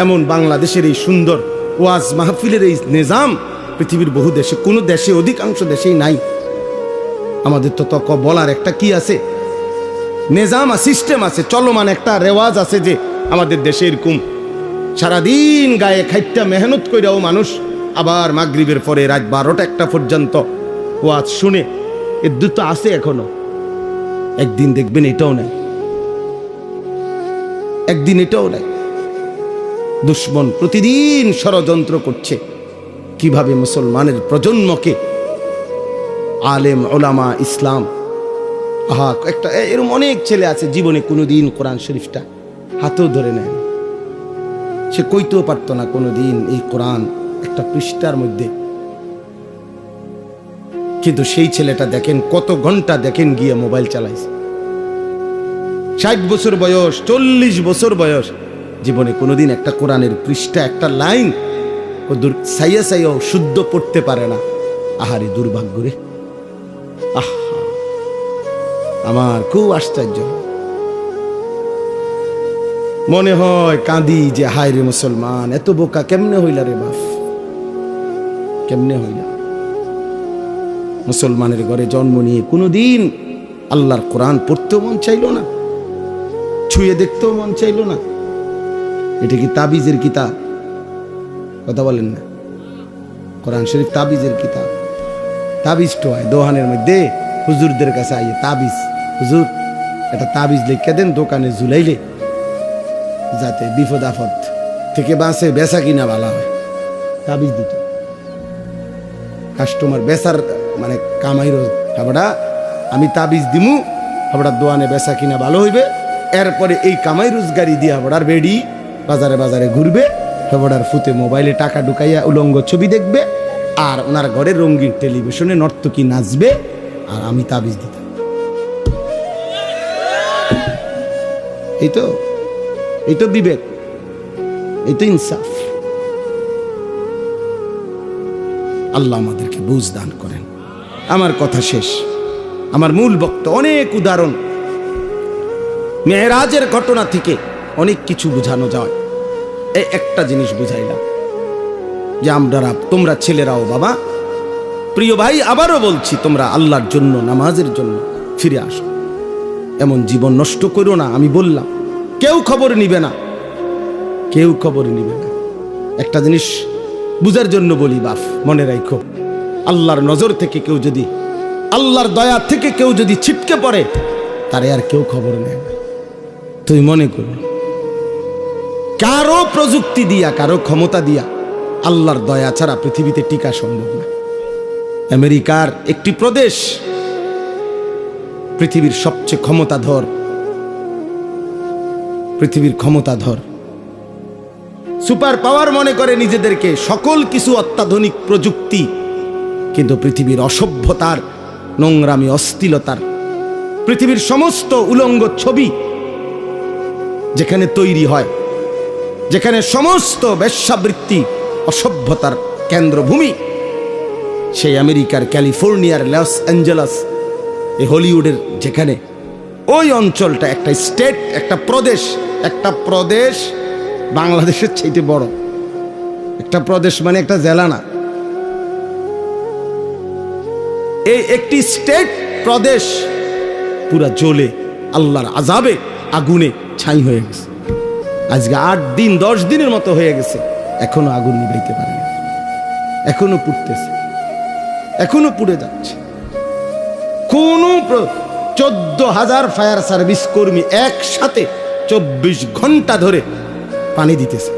এমন বাংলাদেশের এই সুন্দর ওয়াজ মাহফিলের এই নিজাম পৃথিবীর বহু দেশে, কোনো দেশে, অধিকাংশ দেশেই নাই। আমাদের তো তক বলার একটা কি আছে, নিজাম, সিস্টেম আছে, চলমান একটা রেওয়াজ আছে যে আমাদের দেশে এরকম সারাদিন গায়ে খাইটা মেহনত কইরাও মানুষ আবার মাগরিবের পরে রাত 12টা-1টা পর্যন্ত ওয়াজ শুনে। এর দুটো আছে এখনো। একদিন দেখবেন এটাও নাই, একদিন এটাও নাই। দুশ্মন প্রতিদিন ষড়যন্ত্র করছে কিভাবে মুসলমানের প্রজন্মকে, আলেম, ওলামা, ইসলাম, একটা এরকম অনেক ছেলে আছে জীবনে কোনোদিন কোরআন শরীফটা হাতেও ধরে নেয়, সে কইতেও পারতো না কোনোদিন এই কোরআন একটা পৃষ্ঠার মধ্যে। কিন্তু সেই ছেলেটা দেখেন কত ঘন্টা দেখেন গিয়ে মোবাইল চালাইছে। 60 বছর বয়স, 40 বছর বয়স, জীবনে কোনোদিন একটা কোরআনের পৃষ্ঠা, একটা লাইন ও সাইয়া সাইয়াও শুদ্ধ পড়তে পারে না। আহারে দুর্ভাগ্য রে। আমার খুব আশ্চর্য, মনে হয় কাঁদি যে হায় রে মুসলমান, এত বোকা কেমনে হইলা রে বাপ, কেমনে হইলা? মুসলমানের ঘরে জন্ম নিয়ে কোনোদিন আল্লাহর কোরআন পড়তেও মন চাইল না, ছুঁয়ে দেখতেও মন চাইল না। এটা কি তাবিজের কিতাব? কথা বলেন না। কোরআন শরীফ তাবিজের কিতাব। তাবিজ তো হয় দোকানের মধ্যে, হুজুরদের কাছে আইয়ে তাবিজ, হুজুর একটা তাবিজ লিখে দেন দোকানে ঝুলাইলে যাতে বিপদ আপদ থেকে বাঁচে, বেচা কিনা ভালো হয়। তাবিজ দিত কাস্টমার, বেচার মানে কামাই রোজ, হাবড়া আমি তাবিজ দিমু, হাবড়ার দোয়ানে বেচা কিনা ভালো হইবে। এরপরে এই কামাই রোজগারি দিয়ে হাবড়ার বেডি বাজারে বাজারে ঘুরবে, হাবড়ার ফুতে মোবাইলে টাকা ঢুকাইয়া উলঙ্গ ছবি দেখবে, আর ওনার ঘরে রঙিন টেলিভিশনে নর্তকী নাচবে, আর আমি তাবিজ দিতাম। এই তো বিবেক, এই তো ইনসাফ। আল্লাহ আমাদেরকে বুঝ দান করেন। আমার কথা শেষ, আমার মূল বক্তব্য। অনেক উদাহরণ মেরাজের ঘটনা থেকে অনেক কিছু বোঝানো যায়। এই একটা জিনিস বুঝাইলাম যে তোমরা ছেলেরাও বাবা, প্রিয় ভাই, আবারও বলছি, তোমরা আল্লাহর জন্য, নামাজের জন্য ফিরে আসো। এমন জীবন নষ্ট করো না। আমি বললাম কেউ খবর নিবে না, কেউ খবর নিবে না। একটা জিনিস বুঝার জন্য বলি বাপ, মনে রাখো, আল্লাহর নজর থেকে কেউ যদি, আল্লাহর দয়া থেকে কেউ যদি ছিটকে পড়ে, তারে আর কেউ খবর নেয় না। তুই মনে করো, কারো প্রযুক্তি দিয়া, কারো ক্ষমতা দিয়া আল্লাহর দয়া ছাড়া পৃথিবীতে টিকা সম্ভব না। আমেরিকার একটি প্রদেশ পৃথিবীর সবচেয়ে ক্ষমতাধর, পৃথিবীর ক্ষমতাধর সুপার পাওয়ার মনে করে নিজেদেরকে, সকল কিছু অত্যাধুনিক প্রযুক্তি, কিন্তু পৃথিবীর অসভ্যতার, নোংরামি, অশ্লীলতার, পৃথিবীর সমস্ত উলঙ্গ ছবি যেখানে তৈরি হয়, যেখানে সমস্ত বেশ্যাবৃত্তি, অসভ্যতার কেন্দ্রভূমি, সেই আমেরিকার ক্যালিফোর্নিয়ার লস অ্যাঞ্জেলস, এই হলিউডের যেখানে, ওই অঞ্চলটা একটা স্টেট, একটা প্রদেশ বাংলাদেশের চাইতে বড় একটা প্রদেশ, মানে একটা জেলা না, এই একটি স্টেট প্রদেশ পুরা জ্বলে আল্লাহর আযাবে, আগুনে ছাই হয়ে গেছে। আজকে 8 দিন 10 দিনের মতো হয়ে গেছে, এখনো আগুন নিভাইতে পারেনি, এখনো পুড়তেছে, এখনো পুড়ে যাচ্ছে। কোন 14,000 ফায়ার সার্ভিস কর্মী একসাথে 24 ঘন্টা ধরে পানি দিতেছে।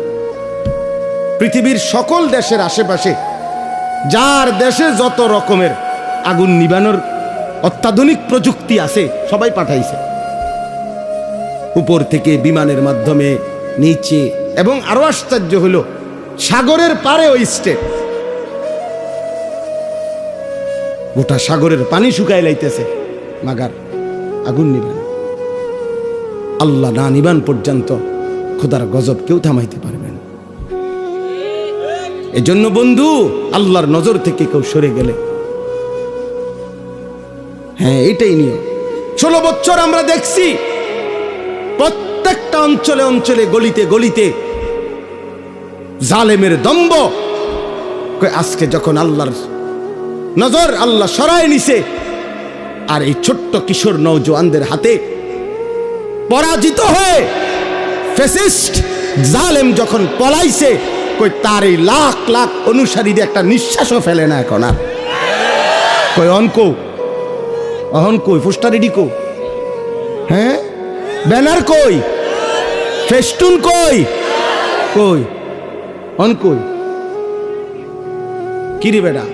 পৃথিবীর সকল দেশের আশেপাশে যার দেশে যত রকমের আগুন নিভানোর অত্যাধুনিক প্রযুক্তি আছে সবাই পাঠাইছে, উপর থেকে বিমানের মাধ্যমে, নিচে, এবং আরো আশ্চর্য হলো সাগরের পারে ওই স্টেট, গোটা সাগরের পানি শুকায় লাইতেছে, মাগার আগুন নিবান। আল্লাহ না নিবান পর্যন্ত খোদার গজব কেউ থামাইতে পারবেন। এজন্য বন্ধু, আল্লাহর নজর থেকে কেউ সরে গেলে, হ্যাঁ এটাই নিয়ে 16 বছর আমরা দেখছি প্রত্যেকটা অঞ্চলে অঞ্চলে, গলিতে গলিতে জালেমের দম্ভ। আজকে যখন আল্লাহর নজর আল্লাহ সরায় নিছে, আর এই ছোট্ট কিশোর নওজোয়ানদের হাতে পরাজিত হয়ে ফ্যাসিস্ট জালেম যখন পলাইছে, কই তার এই লাখ লাখ অনুসারীদের একটা নিঃশ্বাসও ফেলে না এখন আর। কই অনকো অহন কই পোস্টার রেডি কো, হ্যাঁ ব্যানার কই, ফেস্টুন কই, কই অন কই, কি রে বেটা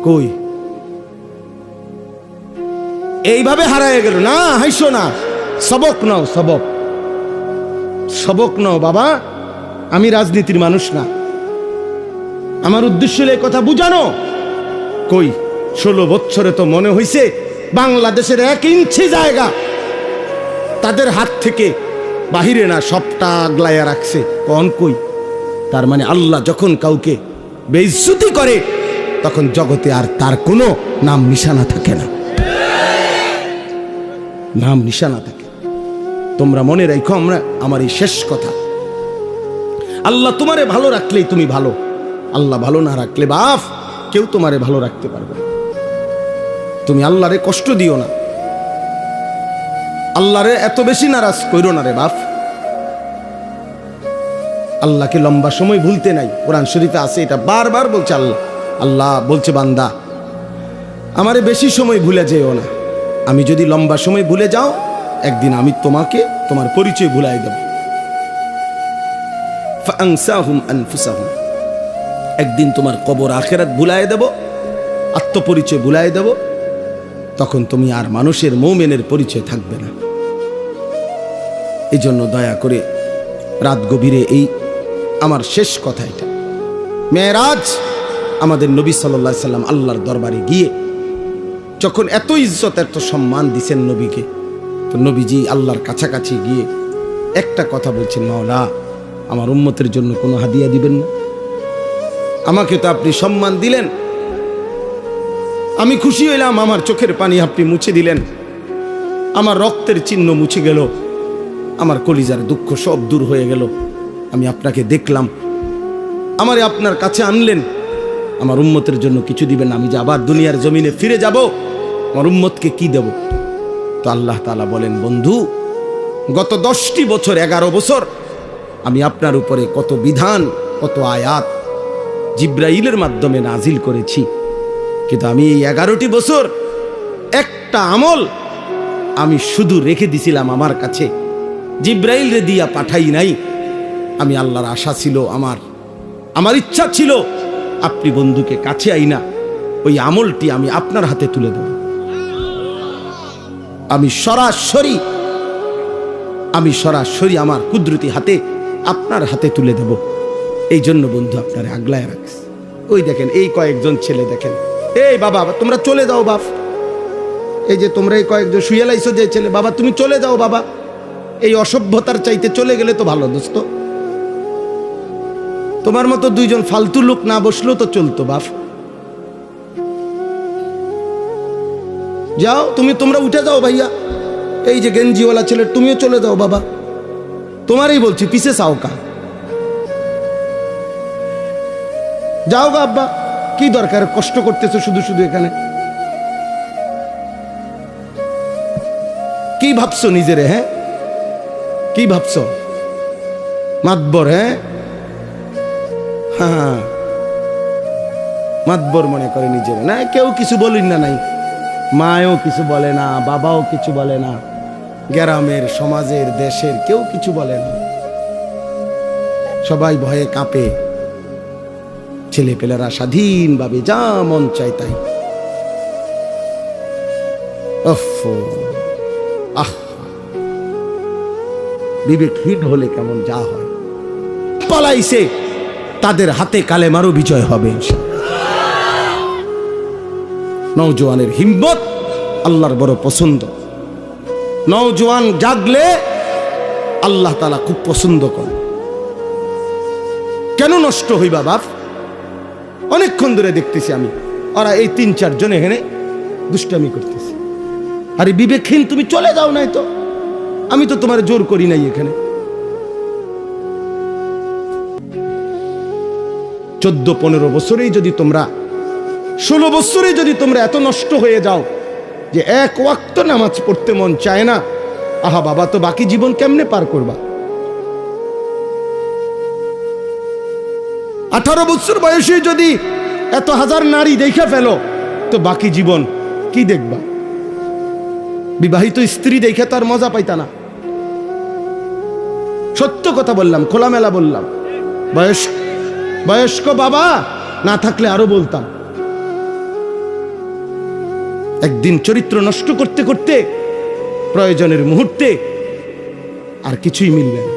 কই? এইভাবে হারায় গেল না। হাইসো না, সবক নাও, সবক, সবক নাও বাবা। আমি রাজনীতির মানুষ না, আমার উদ্দেশ্য এই কথা বুঝানো। কই 16 বছরে তো মনে হইছে বাংলাদেশের 1 ইঞ্চি জায়গা তাদের হাত থেকে বাহিরে না, সবটা আগলাইয়া রাখছে। কোন কই? তার মানে আল্লাহ যখন কাউকে বেইজ্জতি করে তখন জগতে আর তার কোনো নাম নিশানা থাকে না, নাম নিশানা থাকে। তোমরা মনে রাখো, আমার এই শেষ কথা, আল্লাহ তোমারে ভালো রাখলেই তুমি ভালো, আল্লাহ ভালো না রাখলে বাপ কেউ তোমারে ভালো রাখতে পারবে না। তুমি আল্লাহরে কষ্ট দিও না, আল্লাহরে এত বেশি নারাজ কইরো না রে বাপ। আল্লাহকে লম্বা সময় ভুলতে নাই, কোরআন শরীফে আছে এটা, বারবার বলছে আল্লাহ। আল্লাহ বলছে বান্দা আমারে বেশি সময় ভুলে যেও না, আমি যদি লম্বা সময় ভুলে যাও একদিন আমি তোমাকে তোমার পরিচয় ভুলাই দেব। ফাআনসাহুম আনফুসাহুম, একদিন তোমার কবর আখিরাত ভুলাই দেব, আত্মপরিচয় ভুলাই দেব, তখন তুমি আর মানুষের মুমিনের পরিচয় থাকবে না। এই জন্য দয়া করে রাত গভীরে এই আমার শেষ কথা এটা, মেরাজ আমাদের নবী সাল্লাল্লাহু আলাইহি সাল্লাম আল্লাহর দরবারে গিয়ে যখন এত ইজ্জত এত সম্মান দিছেন নবীকে, তো নবীজি আল্লাহর কাছাকাছি গিয়ে একটা কথা বলছেন, মাওলা আমার উম্মতের জন্য কোনো হাদিয়া দিবেন না? আমাকে তো আপনি সম্মান দিলেন, আমি খুশি হইলাম, আমার চোখের পানি আপনি মুছে দিলেন, আমার রক্তের চিহ্ন মুছে গেল, আমার কলিজার দুঃখ সব দূর হয়ে গেল, আমি আপনাকে দেখলাম, আমারে আপনার কাছে আনলেন, আমার উম্মতের জন্য কিছু দিবেন? আমি যে আবার দুনিয়ার জমিনে ফিরে যাব, আমার উম্মতকে কি দেব? তো আল্লাহ তাআলা বলেন, বন্ধু গত 10টি বছর 11 বছর আমি আপনার উপরে কত বিধান কত আয়াত জিব্রাইলের মাধ্যমে নাজিল করেছি, কিন্তু আমি এই 11টি বছর একটা আমল আমি শুধু রেখে দিছিলাম আমার কাছে, জিব্রাইল রে দিয়া পাঠাই নাই। আমি আল্লাহর আশা ছিল, আমার ইচ্ছা ছিল আপনি বন্ধুকে কাছে আইনা ওই আমলটি আমি আপনার হাতে তুলে দেব, আমি সরাসরি আমার কুদরতি হাতে আপনার হাতে তুলে দেব। এই জন্য বন্ধু আপনারে আগলায় রাখছি। ওই দেখেন এই কয়েকজন ছেলে, দেখেন এই বাবা তোমরা চলে যাও বাপ, এই যে তোমরা এই কয়েকজন শুয়ে লাইছো যে ছেলে, বাবা তুমি চলে যাও বাবা, এই অসভ্যতার চাইতে চলে গেলে তো ভালো দোস্ত। তোমার মতো 2 জন ফালতু লোক না বসলেও তো চলতো বাপ। যাও তোমরা উঠে যাও ভাইয়া, এই যে গেঞ্জিওয়ালা ছেলে তুমিও চলে যাও বাবা, তোমারই বলছি পিছে চাও কা, যাও গা আব্বা, কি দরকার কষ্ট করতেছো শুধু শুধু এখানে, কি ভাবছো নিজেরে? হ্যাঁ কি ভাবছো? মাতবর? হ্যাঁ, মাতবর মনে করে নিজের না। কেউ কিছু বলিন না, নাই মায়ও কিছু বলে না, বাবাও কিছু বলে না, গ্রামের সমাজের দেশের কেউ কিছু বলে না, সবাই ভয়ে কাঁপে। ছেলেপেলেরা স্বাধীনভাবে যা মন চায় তাই। বিবেকহীন হলে কেমন যা হয়। পলাইছে, তাদের হাতে কালেমারও বিজয় হবে। নওজোয়ানের হিম্মত আল্লাহর বড় পছন্দ। নওজোয়ান জাগলে আল্লাহ তাআলা খুব পছন্দ করে। কেন নষ্ট হইবা বাপ? অনেকক্ষণ ধরে দেখতেছি আমি, ওরা এই 3-4 জন এখানে দুষ্টামি করতেছে। আরে বিবেকহীন, তুমি চলে যাও নাই তো, আমি তো তোমার জোর করি নাই। এখানে 14-15 বছরেই যদি তোমরা, 16 বছরে যদি তোমরা এত নষ্ট হয়ে যাও যে এক ওয়াক্ত নামাজ পড়তে মন চায় না, আহা বাবা, তো বাকি জীবন কেমনে পার করবা? 18 বছর বয়সে যদি এত হাজার নারী দেখে ফেলো, তো বাকি জীবন কি দেখবা? বিবাহিত স্ত্রী দেখে তো আর মজা পাইতা না। সত্য কথা বললাম, খোলামেলা বললাম। বয়স্ক বাবা না থাকলে আরো বলতাম। একদিন চরিত্র নষ্ট করতে করতে প্রয়োজনের মুহূর্তে আর কিছুই মিলবে না।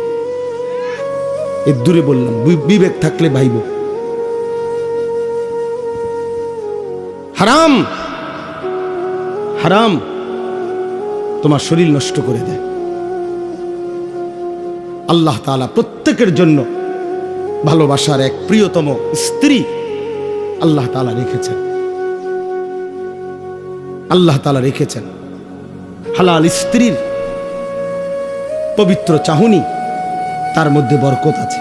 এর দূরে বললাম, বিবেক থাকলে ভাইব। হারাম, হারাম তোমার শরীর নষ্ট করে দেয়। আল্লাহ তাআলা প্রত্যেকের জন্য ভালোবাসার এক প্রিয়তম স্ত্রী আল্লাহ তাআলা রেখেছেন। আল্লাহ তাআলা রেখেছেন হালাল স্ত্রীর পবিত্র চাহনি, তার মধ্যে বরকত আছে,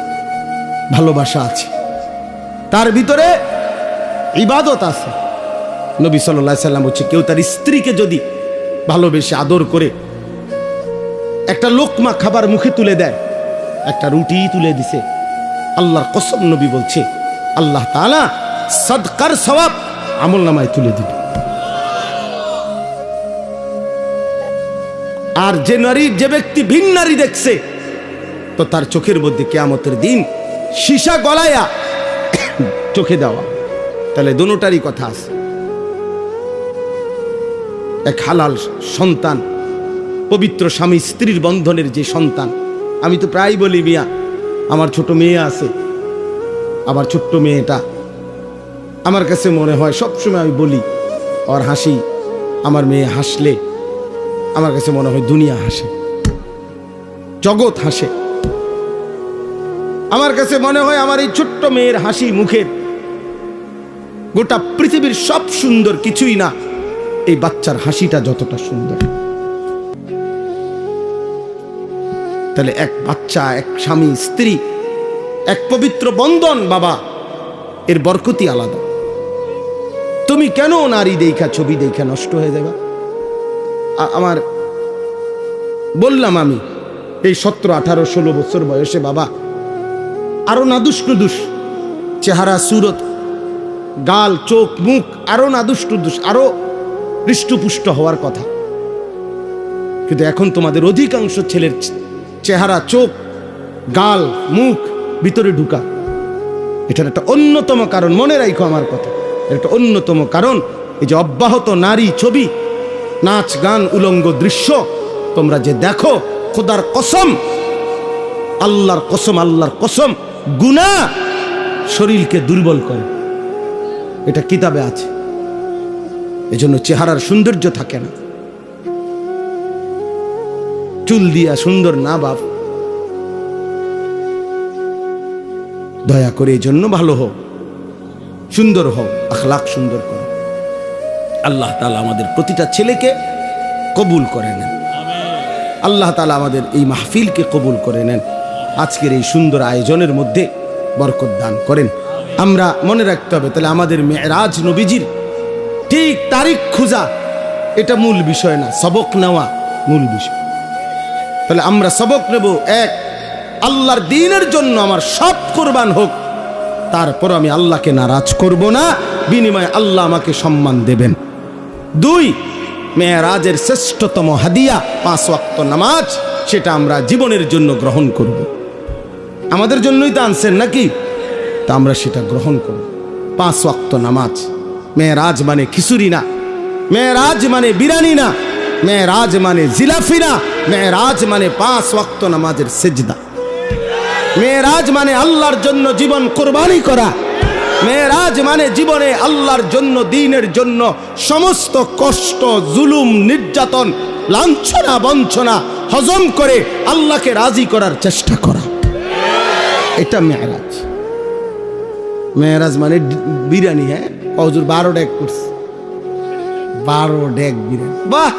ভালোবাসা আছে, তার ভিতরে ইবাদত আছে। নবী সাল্লাল্লাহু আলাইহি সাল্লাম বলছে, কেউ তার স্ত্রীকে যদি ভালোবেসে আদর করে একটা লোকমা খাবার মুখে তুলে দেয়, একটা রুটি তুলে দিছে, আল্লাহর কসম নবী বলছে আল্লাহ তাআলা সাদকার সওয়াব আমলনামায় তুলে দিবে। আর যে ব্যক্তি ভিন নারী দেখছে, তো তার চোখের মধ্যে কিয়ামতের দিন সীসা গলায়া চোখে দেওয়া। তাহলে দুটোটারই কথা আছে। এক হালাল সন্তান, পবিত্র স্বামী স্ত্রীর বন্ধনের যে সন্তান। আমি তো প্রায় বলি, মিয়া আমার ছোট মেয়ে আছে, আমার ছোট্ট মেয়েটা আমার কাছে মনে হয় সবসময়, আমি বলি ওর হাসি, আমার মেয়ে হাসলে আমার কাছে মনে হয় দুনিয়া হাসে, জগৎ হাসে। আমার কাছে মনে হয় আমার এই ছোট্ট মেয়ের হাসি মুখের গোটা পৃথিবীর সব সুন্দর কিছুই না, এই বাচ্চার হাসিটা যতটা সুন্দর। তাহলে এক বাচ্চা, এক স্বামী স্ত্রী, এক পবিত্র বন্ধন, বাবা, এর বরকতি আলাদা। তুমি কেন নারী দেখা, ছবি দেখা নষ্ট হয়ে যাবে? আমার বললাম, আমি এই 17, 18, 16 বছর বয়সে বাবা আরো নাদুস নুদুস চেহারা, সুরত, গাল, চোখ, মুখ আরো নাদুস নুদুস, আরো হৃষ্টপুষ্ট হওয়ার কথা। কিন্তু এখন তোমাদের অধিকাংশ ছেলের চেহারা, চোখ, গাল, মুখ ভিতরে ঢুকা। এটার একটা অন্যতম কারণ, মনে রাখো আমার কথা, একটা অন্যতম কারণ এই যে অব্যাহত নারী ছবি, নাচ, গান, উলঙ্গ দৃশ্য তোমরা যে দেখো, খোদার কসম, আল্লাহর কসম, আল্লাহর কসম, গুনাহ শরীরকে দুর্বল করে। এটা কিতাবে আছে। এজন্য চেহারার সৌন্দর্য থাকে না। চুল দিয়া সুন্দর না বাপ, দয়া করে এই জন্য ভালো হও, সুন্দর হও, আখলাক সুন্দর করো। আল্লাহ তাআলা আমাদের প্রতিটা ছেলেকে কবুল করে নেন। আল্লাহ তাআলা আমাদের এই মাহফিলকে কবুল করে নেন। আজকের এই সুন্দর আয়োজনের মধ্যে বরকত দান করেন। আমরা মনে রাখতে হবে, তাহলে আমাদের মেরাজ নবীজির ঠিক তারিখ খোঁজা এটা মূল বিষয় না, সবক নেওয়া মূল বিষয়। তাহলে আমরা সবক নেব, এক, আল্লাহর দ্বীনের জন্য আমার সব কুরবান হোক, তারপর আমি আল্লাহকে নারাজ করব না, বিনিময়ে আল্লাহ আমাকে সম্মান দেবেন। দুই, মেরাজের শ্রেষ্ঠতম হাদিয়া 5 ওয়াক্ত নামাজ, সেটা আমরা জীবনের জন্য গ্রহণ করব। আমাদের জন্যই তো আনছেন নাকি, তা আমরা সেটা গ্রহণ করব। 5 ওয়াক্ত নামাজ। মেরাজ মানে খিচুড়ি না, মেরাজ মানে বিরিয়ানি না, মেরাজ মানে জিলাফি না, মেরাজ মানে 5 ওয়াক্ত নামাজের সেজদা। মেরাজ মানে আল্লাহর জন্য জীবন কোরবানি করা। মেরাজ মানে জীবনে আল্লাহর জন্য, দ্বীনের জন্য সমস্ত কষ্ট, জুলুম, নির্যাতন, লাঞ্ছনা, বঞ্চনা হজম করে আল্লাহকে রাজি করার চেষ্টা করা, এটা মেরাজ। মেরাজ মানে বিরিয়ানি। হ্যাঁ, হুজুর 12 ডেক করছে, 12 ডেক বিরিয়ানি। বাহ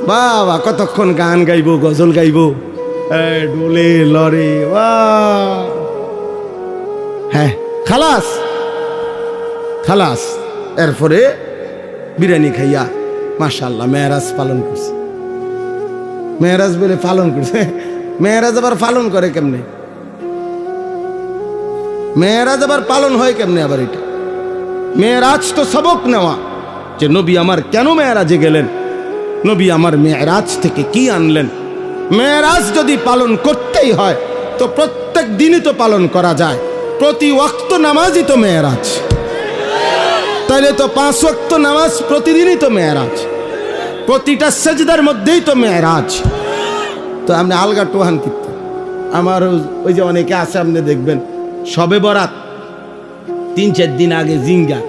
বাবা, কতক্ষণ গান গাইবো, গজল গাইবো, ডোলে লরে, বাহ। হ্যাঁ, খালাস খালাস। এরপরে বিরিয়ানি খাইয়া মাশাআল্লাহ মেরাজ পালন করছে। মেরাজ বলে পালন করছে, মেরাজ আবার পালন করে কেমনে? মেরাজ আবার পালন হয় কেমনে? আবার এটা মেরাজ তো সবক নেওয়া, যে নবী আমার কেন মেরাজে গেলেন, নবী আমার মেরাজ থেকে কি আনলেন। মেরাজ যদি পালন করতেই হয় তো প্রত্যেক দিনই তো পালন করা যায়, প্রতি ওয়াক্ত নামাজই তো মেরাজ। তাইলে তো 5 ওয়াক্ত নামাজ প্রতিদিনই তো মেরাজ, প্রতিটা সেজদার মধ্যেই তো মেরাজ। তো আপনি আলগা টোহান কিন্তু আমার ওই যে অনেকে আছে, আপনি দেখবেন সবে বরাত 3-4 দিন আগে জিঙ্গা,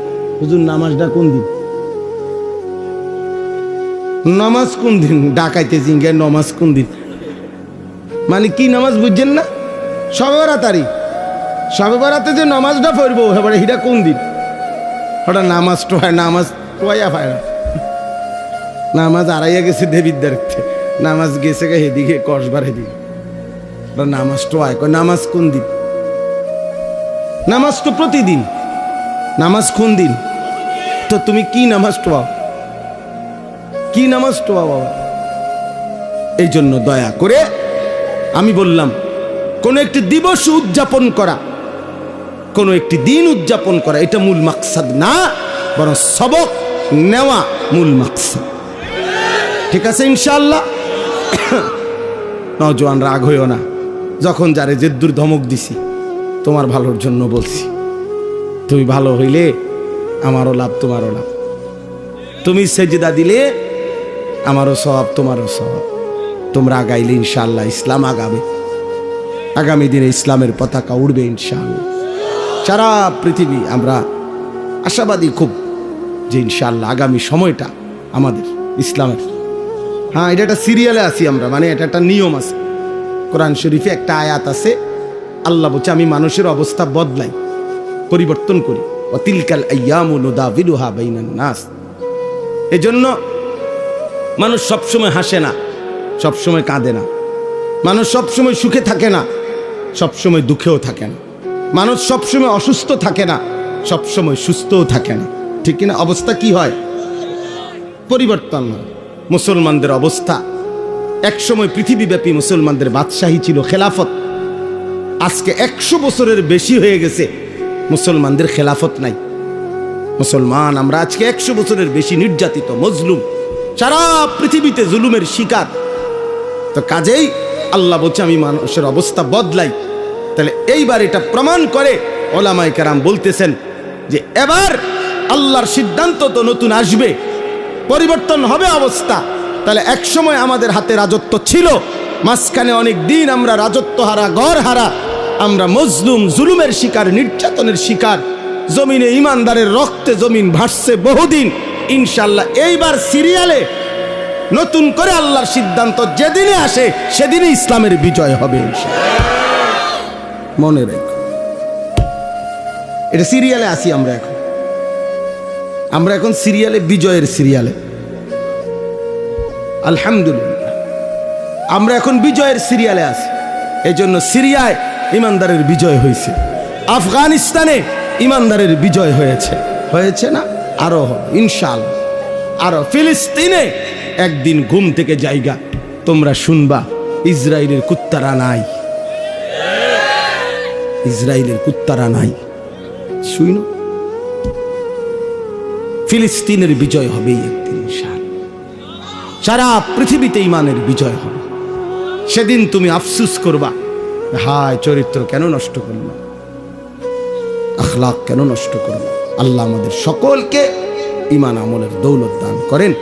হুজুর নামাজটা কোন দিন, নামাজ কোন দিন, ডাকাইতে জিঙ্গায় নামাজ কোন দিন, মানে কি নামাজ বুঝছেন না? সবে বরাতারি, সবে বরাতে যে নামাজটা পড়বো এবারে হিটা কোন দিন, ওটা নামাজ টোহায়, নামাজ টোয়াইয়া পায় না, নামাজ আড়াইয়া গেছে দেবীর দেখতে, নামাজ গেছে গে হেদিকে কসবার হেদিকে, ওটা নামাজ টোয়ায়। নামাজ কোন দিন? নামাজ তো প্রতিদিন, নামাজ কোন দিন? তো তুমি কি নামাজ টোয়াও, কি নামাজ টোয়া বাবা? এই জন্য দয়া করে আমি বললাম, কোন একটি দিবস উদযাপন করা, কোন একটি দিন উদযাপন করা, এটা মূল মাকসাদ না, বরং সবক নেওয়া মূল মাকসাদ। ঠিক আছে ইনশাআল্লাহ? নওজোয়ান রাগ হইও না, যখন যারে জেদ্দুর ধমক দিছি তোমার ভালোর জন্য বলছি, তুমি ভালো হইলে আমারও লাভ, তোমারও লাভ। তুমি সেজদা দিলে আমারও সওয়াব, তোমারও সওয়াব। তোমরা আগাইলে ইনশাআল্লাহ ইসলাম আগাবে, আগামী দিনে ইসলামের পতাকা উড়বে ইনশাআল্লাহ। সারা পৃথিবী আমরা আশাবাদী খুব, যে ইনশাআল্লাহ আগামী সময়টা আমাদের ইসলামের। হ্যাঁ, এটা একটা সিরিয়ালে আছি আমরা, মানে এটা একটা নিয়ম আছে। কোরআন শরীফে একটা আয়াত আছে, আল্লাহ বলছে আমি মানুষের অবস্থা বদলাই, পরিবর্তন করি। ওয়াতিলকাল আইয়ামু নুদাবিলুহা বাইনান নাস। এজন্য মানুষ সবসময় হাসে না, সবসময় কাঁদে না, মানুষ সবসময় সুখে থাকে না, সবসময় দুঃখেও থাকে না, মানুষ সবসময় অসুস্থ থাকে না, সবসময় সুস্থও থাকে না। ঠিক কিনা? অবস্থা কি হয়? পরিবর্তন হয়। মুসলমানদের অবস্থা, একসময় পৃথিবীব্যাপী মুসলমানদের বাদশাহী ছিল, খেলাফত। আজকে 100 বছরের বেশি হয়ে গেছে মুসলমানদের খেলাফত নাই। মুসলমান আমরা আজকে 100 বছরের বেশি নির্যাতিত, মজলুম, সারা পৃথিবীতে জুলুমের শিকার। তো কাজেই আল্লাহ বলছে আমি মানুষের অবস্থা বদলাই। তাহলে এইবার এটা প্রমাণ করে ওলামায়ে কেরাম বলতেছেন যে এবার আল্লাহর সিদ্ধান্ত তো নতুন আসবে, পরিবর্তন হবে অবস্থা। তাহলে একসময় আমাদের হাতে রাজত্ব ছিল, মাঝখানে অনেক দিন আমরা রাজত্ব হারা, গড় হারা, আমরা মজলুম, জুলুমের শিকার, নির্যাতনের শিকার। জমিনে ইমানদারের রক্তে জমিন ভাসছে বহুদিন। ইনশাআল্লাহ এইবার সিরিয়ালে নতুন করে আল্লাহর সিদ্ধান্ত যেদিনে আসে সেদিনই ইসলামের বিজয় হবে ইনশাআল্লাহ। মনে রেখো, এটা সিরিয়ালে আসি আমরা এখন, আমরা এখন সিরিয়ালে, বিজয়ের সিরিয়ালে। আলহামদুলিল্লাহ আমরা এখন বিজয়ের সিরিয়ালে আছি। এই জন্য সিরিয়ায় ইমানদারের বিজয় হয়েছে, আফগানিস্তানে ইমানদারের বিজয় হয়েছে, হয়েছে না? আরো হবে ইনশাআল্লাহ। আরো ফিলিস্তিনে একদিন ঘুম থেকে জায়গা, তোমরা শুনবা ইসরায়েলের কুত্তারা নাই, ইসরায়েলের কুত্তারা নাই। শুনো, ফিলিস্তিনের বিজয় হবে একদিন, সারা পৃথিবীতে ঈমানের বিজয় হবে। সেদিন তুমি আফসোস করবা, হায় চরিত্র কেন নষ্ট করলাম, আখলাক কেন নষ্ট করলাম। আল্লাহ আমাদের সকলকে ঈমান আমলের দৌলত দান করেন।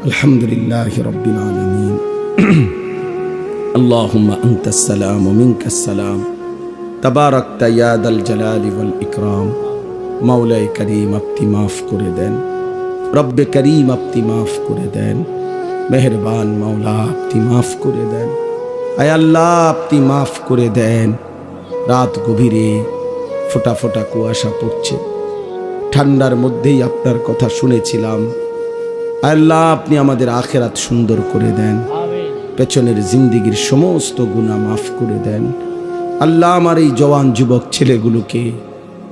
আলহামদুলিল্লাহি রাব্বিল আলামিন। আল্লাহুম্মা আনতাস সালাম ওয়া মিনকাস সালাম, তাবারাকতা ইয়া দাল জালালি ওয়াল ইকরাম। মাওলায়ে কারীম আপনি মাফ করে দেন, রব্বে করিম আপনি মাফ করে দেন, মেহেরবান মাওলা আপনি মাফ করে দেন, আয় আল্লাহ আপনি মাফ করে দেন। রাত গভীরে ফোটা ফোটা কুয়াশা পড়ছে, ঠান্ডার মধ্যেই আপনার কথা শুনেছিলাম। আল্লাহ আপনি আমাদের আখেরাত সুন্দর করে দেন, পেছনের জিন্দিগির সমস্ত গুনাহ মাফ করে দেন। আল্লাহ আমার এই জওয়ান যুবক ছেলেগুলোকে,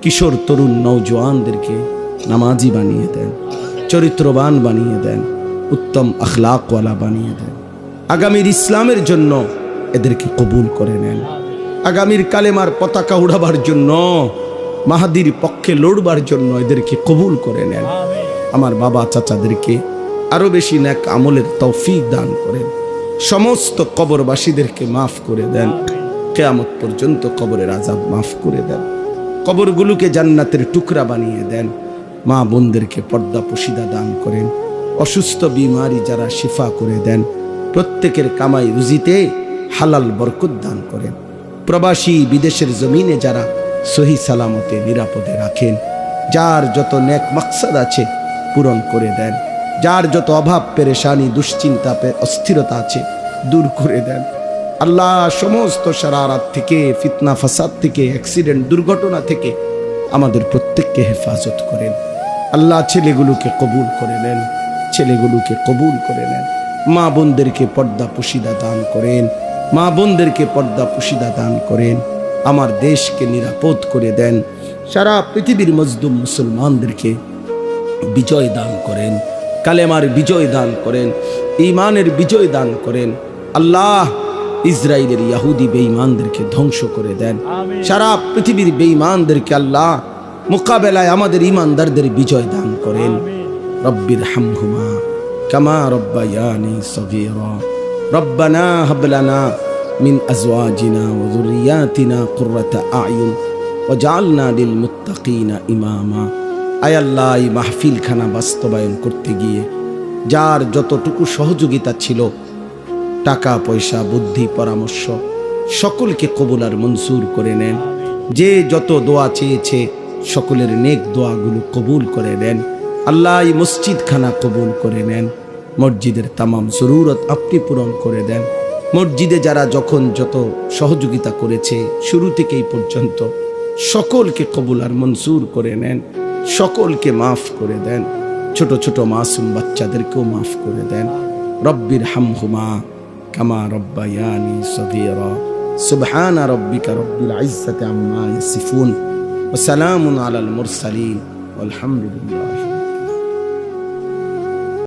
কিশোর তরুণ নওজোয়ানদেরকে নামাজি বানিয়ে দেন, চরিত্রবান বানিয়ে দেন, উত্তম আখলাকওয়ালা বানিয়ে দেন। আগামীর ইসলামের জন্য এদেরকে কবুল করে নেন, আগামীর কালেমার পতাকা উড়াবার জন্য, মাহাদির পক্ষে লড়বার জন্য এদেরকে কবুল করে নেন। আমার বাবা চাচাদেরকে আরো বেশি নেক আমলের তৌফিক দান করেন। সমস্ত কবরবাসীদেরকে মাফ করে দেন, কিয়ামত পর্যন্ত কবরের আযাব মাফ করে দেন, কবরগুলোকে জান্নাতের টুকরা বানিয়ে দেন। মা বোনদেরকে পর্দা পশিদা দান করেন, অসুস্থ বিমারি যারা শিফা করে দেন, প্রত্যেকের কামাই রুজিতে হালাল বরকত দান করেন। প্রবাসী বিদেশের জমিনে যারা সহি সালামতে নিরাপদে রাখেন, যার যত নেক মাকসাদ আছে পূরণ করে দেন, যার যত অভাব পেরেশানি দুশ্চিন্তা অস্থিরতা আছে দূর করে দেন। আল্লাহ সমস্ত শারারাত থেকে, ফিতনা ফাসাদ থেকে, অ্যাক্সিডেন্ট দুর্ঘটনা থেকে আমাদের প্রত্যেককে হেফাজত করেন। আল্লাহ ছেলেগুলোকে কবুল করে নেন, ছেলেগুলোকে কবুল করে নেন। মা বোনদেরকে পর্দা পুশিদা দান করেন, মা বোনদেরকে পর্দা পুশিদা দান করেন। আমার দেশকে নিরাপদ করে দেন, সারা পৃথিবীর মজলুম মুসলমানদেরকে বিজয় দান করেন, কালেমার বিজয় দান করেন, ঈমানের বিজয় দান করেন। আল্লাহ ইসরায়েলের ইহুদি বেঈমানদেরকে ধ্বংস করে দেন, সারা পৃথিবীর বেঈমানদেরকে আল্লাহ মোকাবেলায় আমাদের ঈমানদারদের বিজয় দান করেন। রব্বির হামহুমা কামা রব্বায়ানি সগীরা, রব্বানা হাব লানা মিন আজওয়াজিনা ওয়া যুররিয়াতিনা কুররাতা আয়ুন ওয়াজআলনা লিল মুত্তাকিনা ইমামা। আয় আল্লাহ, এই মাহফিলখানা বাস্তবায়ন করতে গিয়ে যার যতটুকু সহযোগিতা ছিল, টাকা পয়সা বুদ্ধি পরামর্শ, সকলকে কবুল আর মঞ্জুর করে নেন। যে যত দোয়া চেয়েছে সকলের নেক দোয়াগুলো কবুল করে নেন। আল্লাহ এই মসজিদখানা কবুল করে নেন, মসজিদের তামাম জরুরত আপনি পূরণ করে দেন। মসজিদে যারা যখন যত সহযোগিতা করেছে শুরু থেকেই পর্যন্ত সকলকে কবুল আর মঞ্জুর করে নেন, সকলকে মাফ করে দেন। ছোট ছোট মাসুম বাচ্চাদেরকেও মাফ করে দেন। রব্বির হামহুমা কামা রব্বায়ানি সগীরা। সুবহানা রব্বিকা রব্বিল ইজ্জাতি আম্মা ইয়াসিফুন ওয়া সালামুন আলাল মুরসালিন ওয়ালহামদুলিল্লাহ।